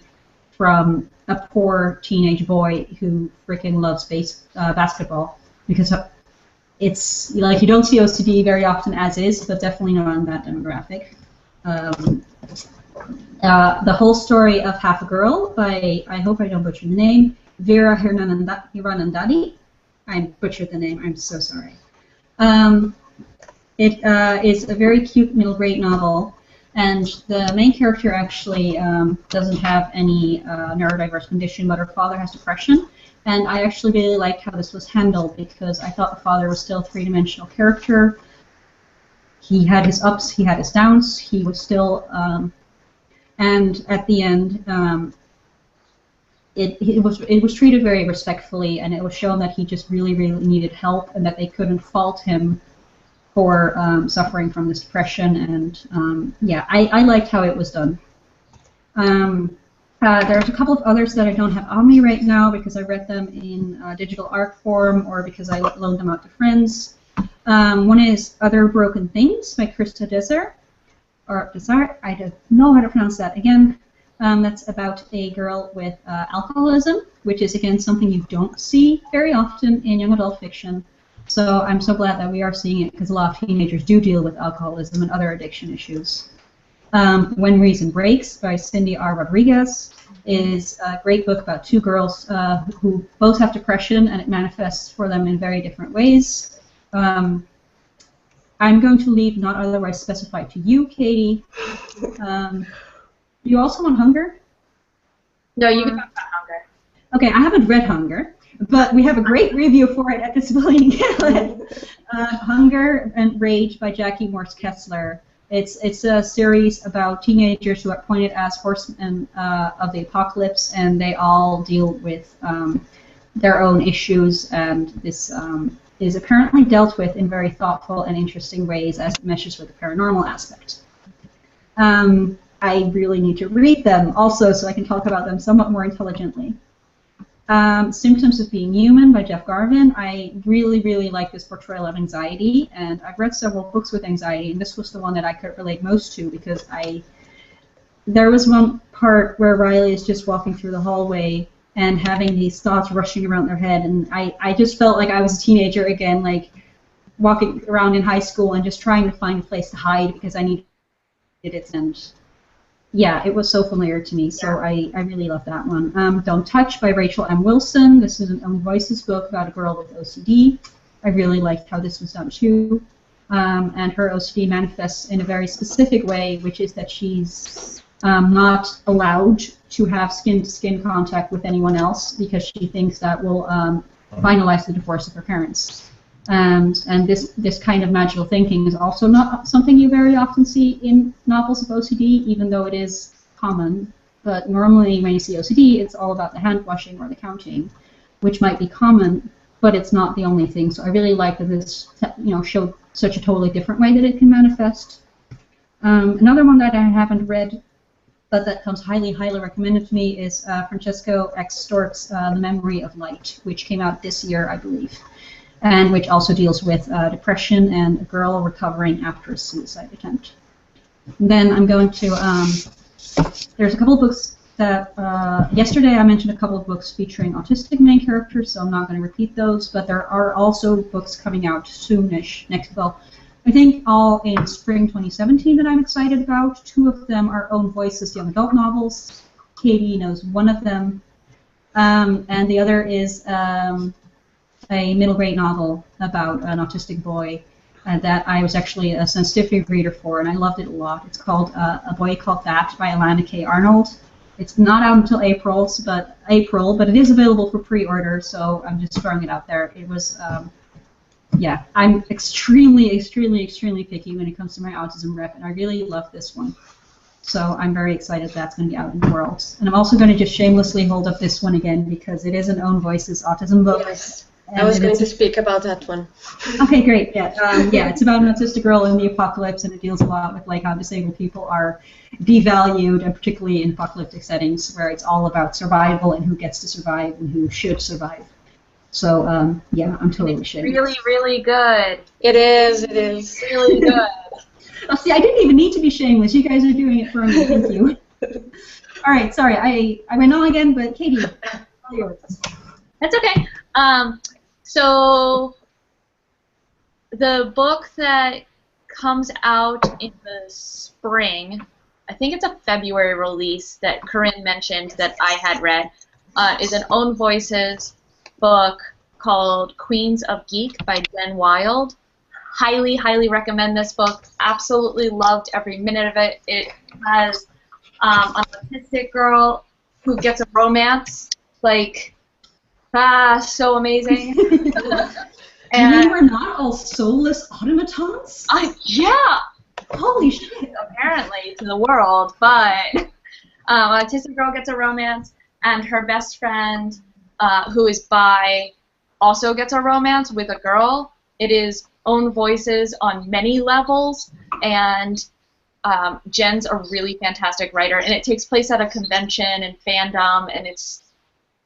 from a poor teenage boy who freaking loves basketball, because it's like you don't see OCD very often as is, but definitely not in that demographic. The Whole Story of Half a Girl by, I hope I don't butcher the name, Vera Hiranandani. I butchered the name, I'm so sorry. It is a very cute middle grade novel, and the main character actually doesn't have any neurodiverse condition, but her father has depression. And I actually really liked how this was handled, because I thought the father was still a three-dimensional character. He had his ups, he had his downs, he was still, and at the end, it was treated very respectfully, and it was shown that he just really, really needed help, and that they couldn't fault him for suffering from this depression. And yeah, I liked how it was done. There's a couple of others that I don't have on me right now because I read them in digital art form or because I loaned them out to friends. One is Other Broken Things by Krista Desar, or Desar, I don't know how to pronounce that again. That's about a girl with alcoholism, which is again something you don't see very often in young adult fiction. So I'm so glad that we are seeing it, because a lot of teenagers do deal with alcoholism and other addiction issues. When Reason Breaks by Cindy R. Rodriguez is a great book about two girls who both have depression, and it manifests for them in very different ways. I'm going to leave Not Otherwise Specified to you, Katie. You also want Hunger? No, you can talk about Hunger. Okay, I haven't read Hunger, but we have a great review for it at Disability Galley. Hunger and Rage by Jackie Morse Kessler. It's a series about teenagers who are appointed as horsemen of the apocalypse, and they all deal with their own issues, and this is apparently dealt with in very thoughtful and interesting ways as it meshes with the paranormal aspect. I really need to read them also so I can talk about them somewhat more intelligently. Symptoms of Being Human by Jeff Garvin. I really, really like this portrayal of anxiety, and I've read several books with anxiety, and this was the one that I could relate most to, because there was one part where Riley is just walking through the hallway and having these thoughts rushing around their head, and I just felt like I was a teenager again, like walking around in high school and just trying to find a place to hide because I needed it, and yeah, it was so familiar to me, so I really love that one. Don't Touch by Rachel M. Wilson. This is an Own Voices book about a girl with OCD. I really liked how this was done too. And her OCD manifests in a very specific way, which is that she's not allowed to have skin-to-skin contact with anyone else because she thinks that will finalize the divorce of her parents. And this kind of magical thinking is also not something you very often see in novels of OCD, even though it is common. But normally when you see OCD, it's all about the hand washing or the counting, which might be common, but it's not the only thing. So I really like that this, showed such a totally different way that it can manifest. Another one that I haven't read but that comes highly, highly recommended to me, is Francesco X. Stork's The Memory of Light, which came out this year, I believe, and which also deals with depression and a girl recovering after a suicide attempt. And then I'm going to, there's a couple of books that, yesterday I mentioned a couple of books featuring autistic main characters, so I'm not going to repeat those, but there are also books coming out soonish, well, I think all in spring 2017 that I'm excited about. Two of them are Own Voices young adult novels. Katie knows one of them. And the other is a middle grade novel about an autistic boy that I was actually a sensitivity reader for, and I loved it a lot. It's called A Boy Called That by Alana K. Arnold. It's not out until April, but it is available for pre-order, so I'm just throwing it out there. It was... yeah, I'm extremely, extremely, extremely picky when it comes to my autism rep, and I really love this one. So I'm very excited that's going to be out in the world. And I'm also going to just shamelessly hold up this one again because it is an Own Voices autism book. Yes, I was going to speak about that one. Okay, great. Yeah, yeah, it's about an autistic girl in the apocalypse, and it deals a lot with like how disabled people are devalued, and particularly in apocalyptic settings where it's all about survival and who gets to survive and who should survive. So, yeah, I'm totally shameless. Really, really good. It is. Really good. Oh, see, I didn't even need to be shameless. You guys are doing it for me. Thank you. All right, sorry, I went on again, but Katie, all yours. That's okay. So the book that comes out in the spring, I think it's a February release that Corinne mentioned that I had read, is an Own Voices book called Queens of Geek by Jen Wild. Highly, highly recommend this book. Absolutely loved every minute of it. It has an autistic girl who gets a romance. Like, so amazing. And you are not all soulless automatons? Yeah. Holy shit. Apparently to the world, but an autistic girl gets a romance, and her best friend, who is bi, also gets a romance with a girl. It is Own Voices on many levels, and Jen's a really fantastic writer, and it takes place at a convention and fandom, and it's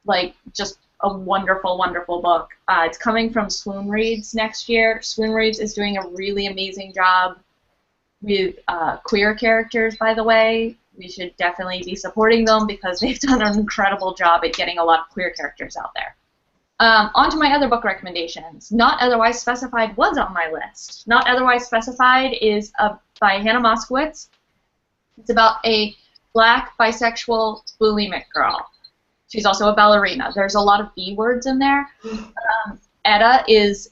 like just a wonderful, wonderful book. It's coming from Swoon Reads next year. Swoon Reads is doing a really amazing job with queer characters, by the way. We should definitely be supporting them because they've done an incredible job at getting a lot of queer characters out there. On to my other book recommendations. Not Otherwise Specified was on my list. Not Otherwise Specified is by Hannah Moskowitz. It's about a black, bisexual, bulimic girl. She's also a ballerina. There's a lot of B words in there. Etta is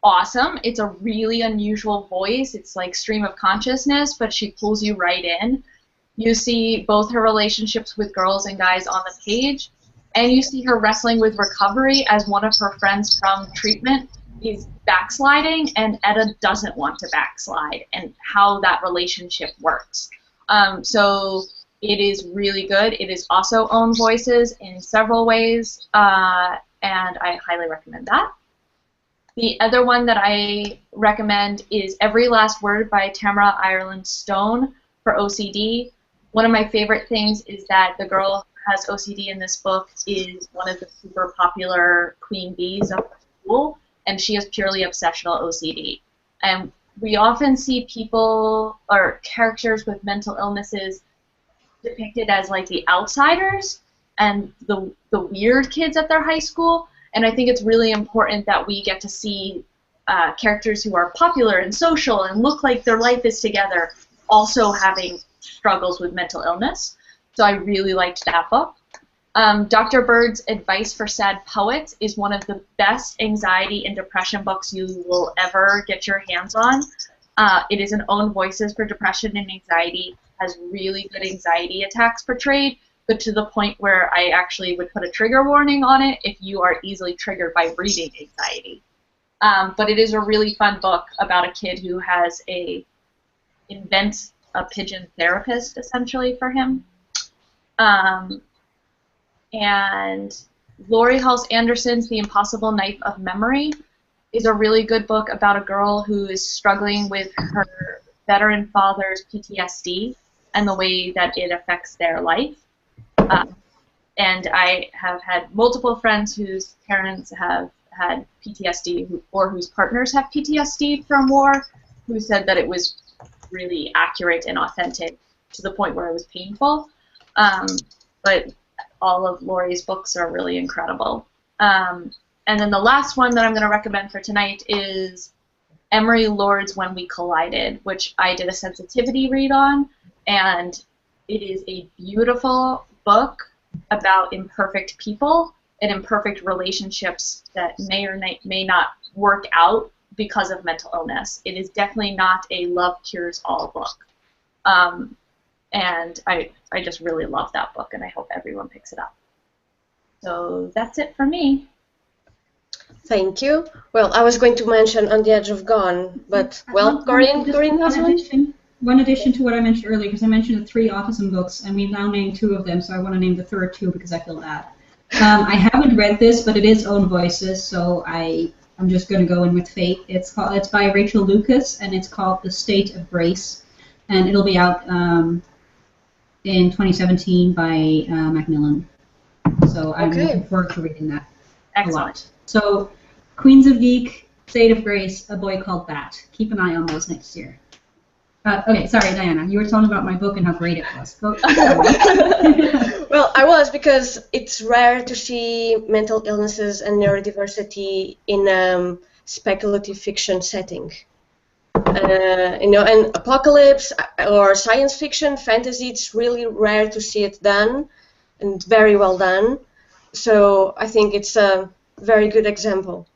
awesome. It's a really unusual voice. It's like stream of consciousness, but she pulls you right in. You see both her relationships with girls and guys on the page, and you see her wrestling with recovery as one of her friends from treatment is backsliding, and Etta doesn't want to backslide, and how that relationship works. So it is really good. It is also Own Voices in several ways, and I highly recommend that. The other one that I recommend is Every Last Word by Tamara Ireland Stone for OCD. One of my favorite things is that the girl who has OCD in this book is one of the super popular queen bees of her school, and she has purely obsessional OCD. And we often see people or characters with mental illnesses depicted as like the outsiders and the weird kids at their high school, and I think it's really important that we get to see characters who are popular and social and look like their life is together also having struggles with mental illness. So I really liked that book. Dr. Bird's Advice for Sad Poets is one of the best anxiety and depression books you will ever get your hands on. It is an Own Voices for depression and anxiety, has really good anxiety attacks portrayed, but to the point where I actually would put a trigger warning on it if you are easily triggered by reading anxiety. But it is a really fun book about a kid who has invents a pigeon therapist, essentially, for him. And Laurie Halse Anderson's The Impossible Knife of Memory is a really good book about a girl who is struggling with her veteran father's PTSD and the way that it affects their life. And I have had multiple friends whose parents have had PTSD or whose partners have PTSD from war, who said that it was really accurate and authentic to the point where it was painful. But all of Laurie's books are really incredible. And then the last one that I'm going to recommend for tonight is Emery Lord's When We Collided, which I did a sensitivity read on, and it is a beautiful book about imperfect people and imperfect relationships that may or may not work out because of mental illness. It is definitely not a love cures all book. And I just really love that book, and I hope everyone picks it up. So that's it for me. Thank you. Well, I was going to mention On the Edge of Gone, but, well, Corinne has one? One addition to what I mentioned earlier, because I mentioned the 3 autism books, and we've now named 2 of them, so I want to name the third 2 because I feel bad. I haven't read this, but it is Own Voices, so I'm just going to go in with fate. It's by Rachel Lucas, and it's called The State of Grace, and it'll be out in 2017 by Macmillan. So I'm looking forward to reading that. Excellent. A lot. So, Queens of Geek, State of Grace, A Boy Called Bat. Keep an eye on those next year. Okay, sorry, Diana. You were talking about my book and how great it was. Well, I was, because it's rare to see mental illnesses and neurodiversity in speculative fiction setting. You know, and apocalypse or science fiction, fantasy, it's really rare to see it done, and very well done. So I think it's a very good example,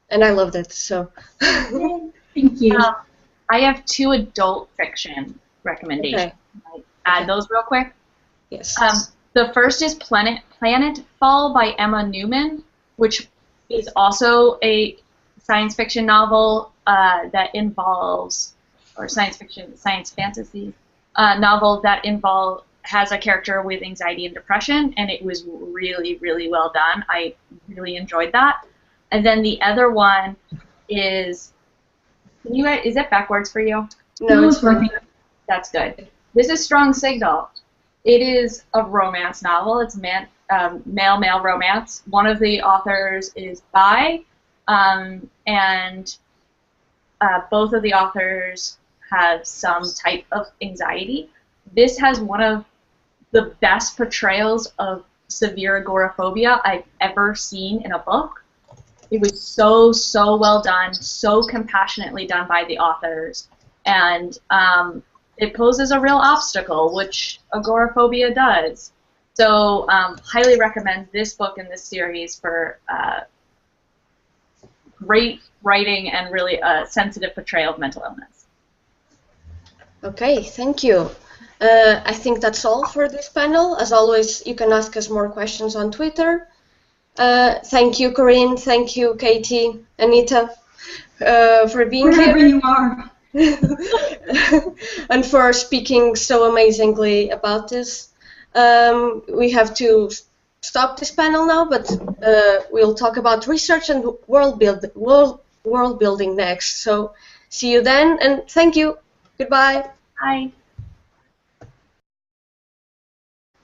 and I loved it. So thank you. I have 2 adult fiction recommendations. Okay. I'll add those real quick. Yes. The first is Planetfall by Emma Newman, which is also a science fiction novel that involves, or science fantasy novel that has a character with anxiety and depression, and it was really, really well done. I really enjoyed that. And then the other one is, is it backwards for you? No, it's working. That's good. This is Strong Signal. It is a romance novel. It's male-male romance. One of the authors is bi, and both of the authors have some type of anxiety. This has one of the best portrayals of severe agoraphobia I've ever seen in a book. It was so, so well done, so compassionately done by the authors, and it poses a real obstacle, which agoraphobia does. So highly recommend this book in this series for great writing and really a sensitive portrayal of mental illness. Okay, thank you. I think that's all for this panel. As always, you can ask us more questions on Twitter. Thank you, Corinne. Thank you, Katie, Anita, for being here. Wherever you are. And for speaking so amazingly about this. We have to stop this panel now, but we'll talk about research and world building next. So see you then, and thank you. Goodbye. Bye.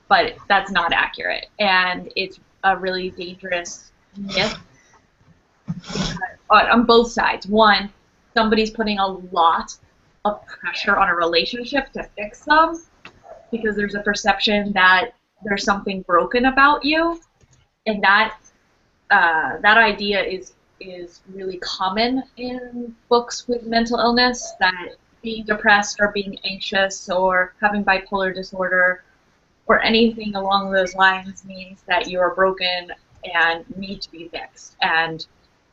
But that's not accurate, and it's a really dangerous myth on both sides. One, somebody's putting a lot of pressure on a relationship to fix them because there's a perception that there's something broken about you, and that idea is really common in books with mental illness, that being depressed or being anxious or having bipolar disorder or anything along those lines means that you are broken and need to be fixed, and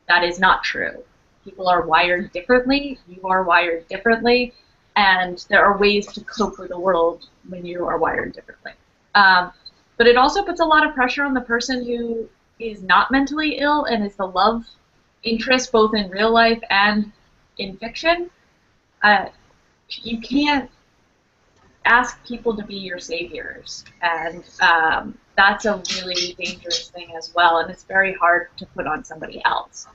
that is not true. People are wired differently, you are wired differently, and there are ways to cope with the world when you are wired differently. But it also puts a lot of pressure on the person who is not mentally ill and is the love interest both in real life and in fiction. You can't ask people to be your saviors, and that's a really dangerous thing as well, and it's very hard to put on somebody else.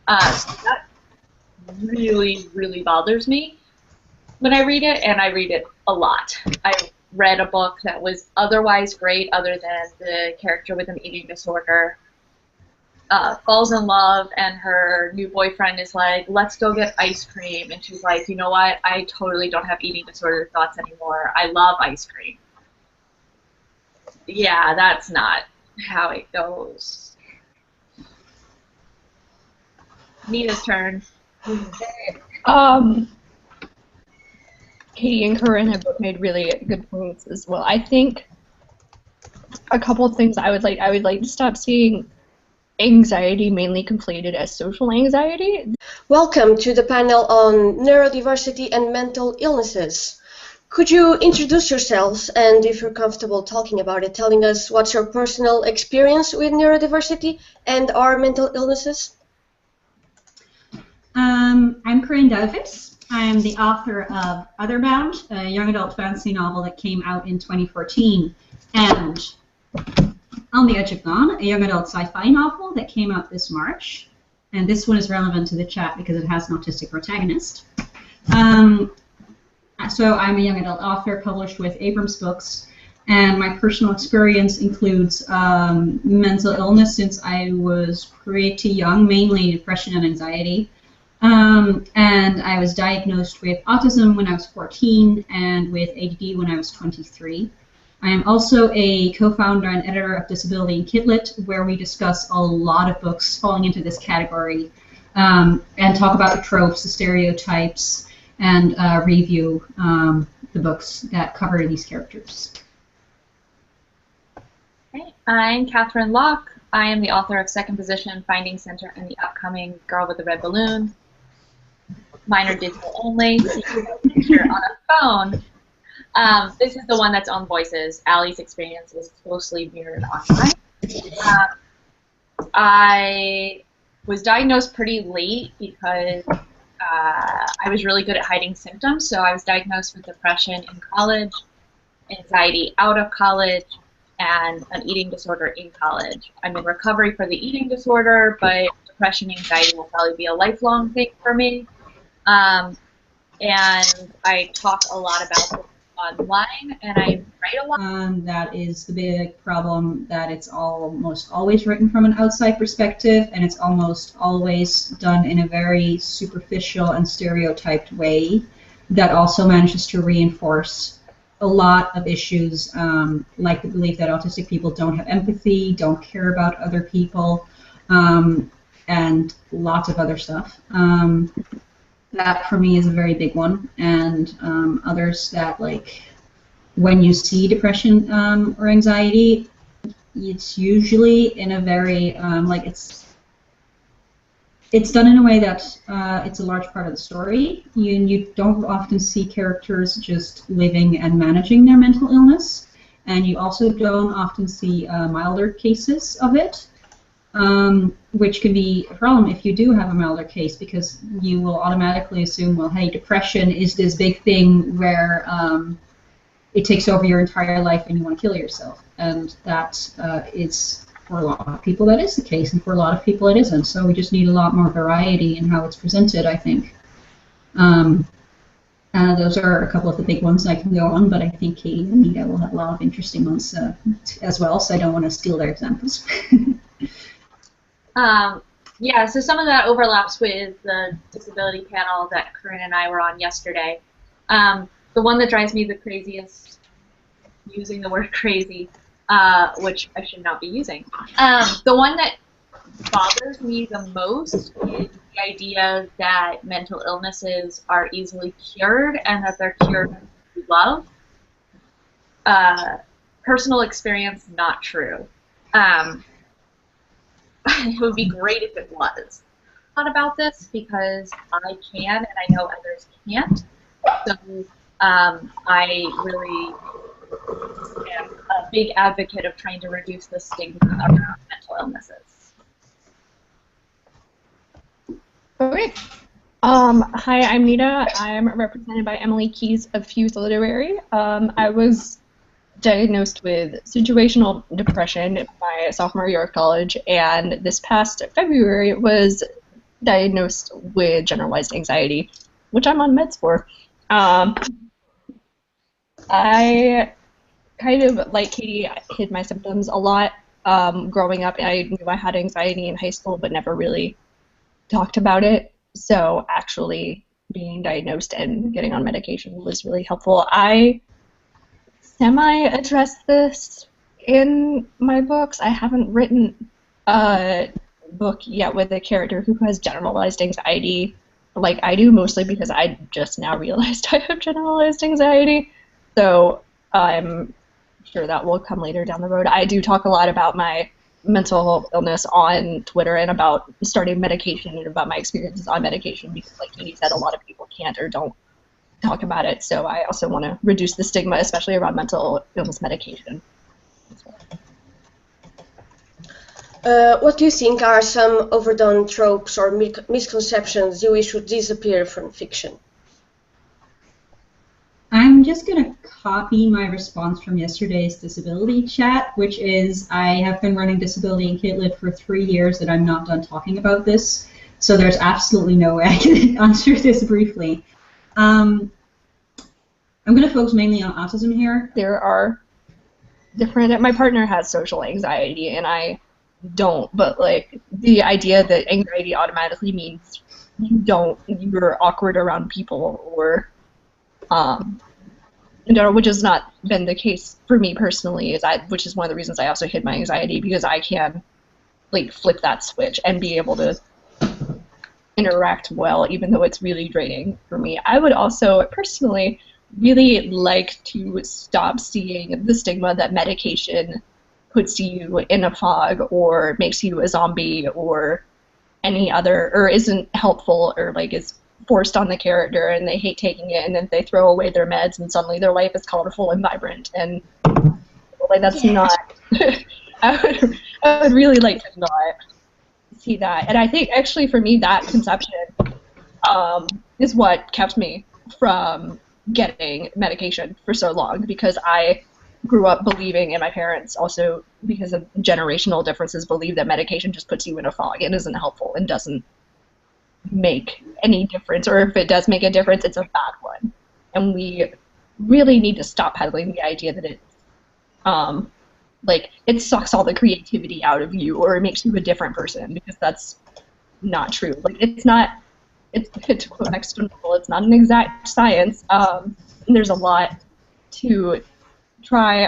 So that really, really bothers me when I read it, and I read it a lot. I read a book that was otherwise great other than the character with an eating disorder falls in love, and her new boyfriend is like, let's go get ice cream. And she's like, you know what? I totally don't have eating disorder thoughts anymore. I love ice cream. Yeah, that's not how it goes. Nina's turn. Katie and Corinne have both made really good points as well. I think a couple of things I would like to stop seeing anxiety mainly conflated as social anxiety. Welcome to the panel on neurodiversity and mental illnesses. Could you introduce yourselves, and if you're comfortable talking about it, telling us what's your personal experience with neurodiversity and our mental illnesses? I'm Corinne Davis. I'm the author of Otherbound, a young adult fantasy novel that came out in 2014, and On the Edge of Dawn, a young adult sci-fi novel that came out this March. And this one is relevant to the chat because it has an autistic protagonist. So I'm a young adult author published with Abrams Books, and my personal experience includes mental illness since I was pretty young, mainly depression and anxiety. And I was diagnosed with autism when I was 14 and with ADD when I was 23. I am also a co-founder and editor of Disability and Kitlet, where we discuss a lot of books falling into this category and talk about the tropes, the stereotypes, and review the books that cover these characters. Okay. I'm Catherine Locke. I am the author of Second Position, Finding Center, and the upcoming Girl with the Red Balloon. Mine are digital only, so you can get a picture on a phone. This is the one that's on Voices. Allie's experience is closely mirrored on mine. I was diagnosed pretty late because I was really good at hiding symptoms. So I was diagnosed with depression in college, anxiety out of college, and an eating disorder in college. I'm in recovery for the eating disorder, but depression and anxiety will probably be a lifelong thing for me. And I talk a lot about this online, and I write a lot. That is the big problem, that it's almost always written from an outside perspective, and it's almost always done in a very superficial and stereotyped way that also manages to reinforce a lot of issues, like the belief that autistic people don't have empathy, don't care about other people, and lots of other stuff. That for me is a very big one, and others that, like, when you see depression or anxiety, it's usually in a very like it's done in a way that it's a large part of the story. You don't often see characters just living and managing their mental illness, and you also don't often see milder cases of it. Which can be a problem if you do have a milder case, because you will automatically assume, well, hey, depression is this big thing where it takes over your entire life and you want to kill yourself. And that is, for a lot of people, that is the case, and for a lot of people it isn't. So we just need a lot more variety in how it's presented, I think. Those are a couple of the big ones I can go on, but I think Katie and Anita will have a lot of interesting ones as well, so I don't want to steal their examples. Yeah, so some of that overlaps with the disability panel that Corinne and I were on yesterday. The one that drives me the craziest, using the word crazy, which I should not be using. The one that bothers me the most is the idea that mental illnesses are easily cured and that they're cured through love. Personal experience, not true. It would be great if it was. Thought about this because I can and I know others can't. So I really am a big advocate of trying to reduce the stigma around mental illnesses. Okay. Hi, I'm Nita. I'm represented by Emily Keys of Fuse Literary. I was diagnosed with situational depression my sophomore year of college, and this past February was diagnosed with generalized anxiety, which I'm on meds for. I kind of like Katie, I hid my symptoms a lot growing up. I knew I had anxiety in high school, but never really talked about it. So actually being diagnosed and getting on medication was really helpful. I semi-address this in my books. I haven't written a book yet with a character who has generalized anxiety like I do, mostly because I just now realized I have generalized anxiety. So I'm sure that will come later down the road. I do talk a lot about my mental illness on Twitter and about starting medication and about my experiences on medication because, like Katie said, a lot of people can't or don't talk about it. So I also want to reduce the stigma, especially around mental illness medication. What do you think are some overdone tropes or misconceptions you wish would disappear from fiction? I'm just going to copy my response from yesterday's disability chat, which is I have been running disability in KitLit for 3 years and I'm not done talking about this, so there's absolutely no way I can answer this briefly. I'm going to focus mainly on autism here. There are different, my partner has social anxiety and I don't, but like the idea that anxiety automatically means you're awkward around people or which has not been the case for me personally, which is one of the reasons I also hid my anxiety, because I can like flip that switch and be able to interact well, even though it's really draining for me. I would also personally really like to stop seeing the stigma that medication puts you in a fog or makes you a zombie or any other, or isn't helpful or like is forced on the character and they hate taking it and then they throw away their meds and suddenly their life is colorful and vibrant, and like that's not I would really like to not see that. And I think actually for me that conception is what kept me from getting medication for so long, because I grew up believing, and my parents also, because of generational differences, believe that medication just puts you in a fog and isn't helpful and doesn't make any difference, or if it does make a difference, it's a bad one. And we really need to stop peddling the idea that it like it sucks all the creativity out of you or it makes you a different person, because that's not true. Like it's to quote next to normal, it's not an exact science, and there's a lot to try.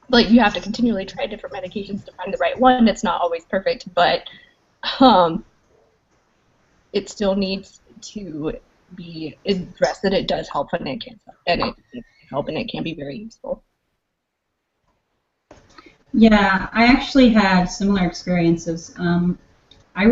Like you have to continually try different medications to find the right one. It's not always perfect, but it still needs to be addressed that it does help and it can help and it can be very useful. Yeah, I actually had similar experiences. I was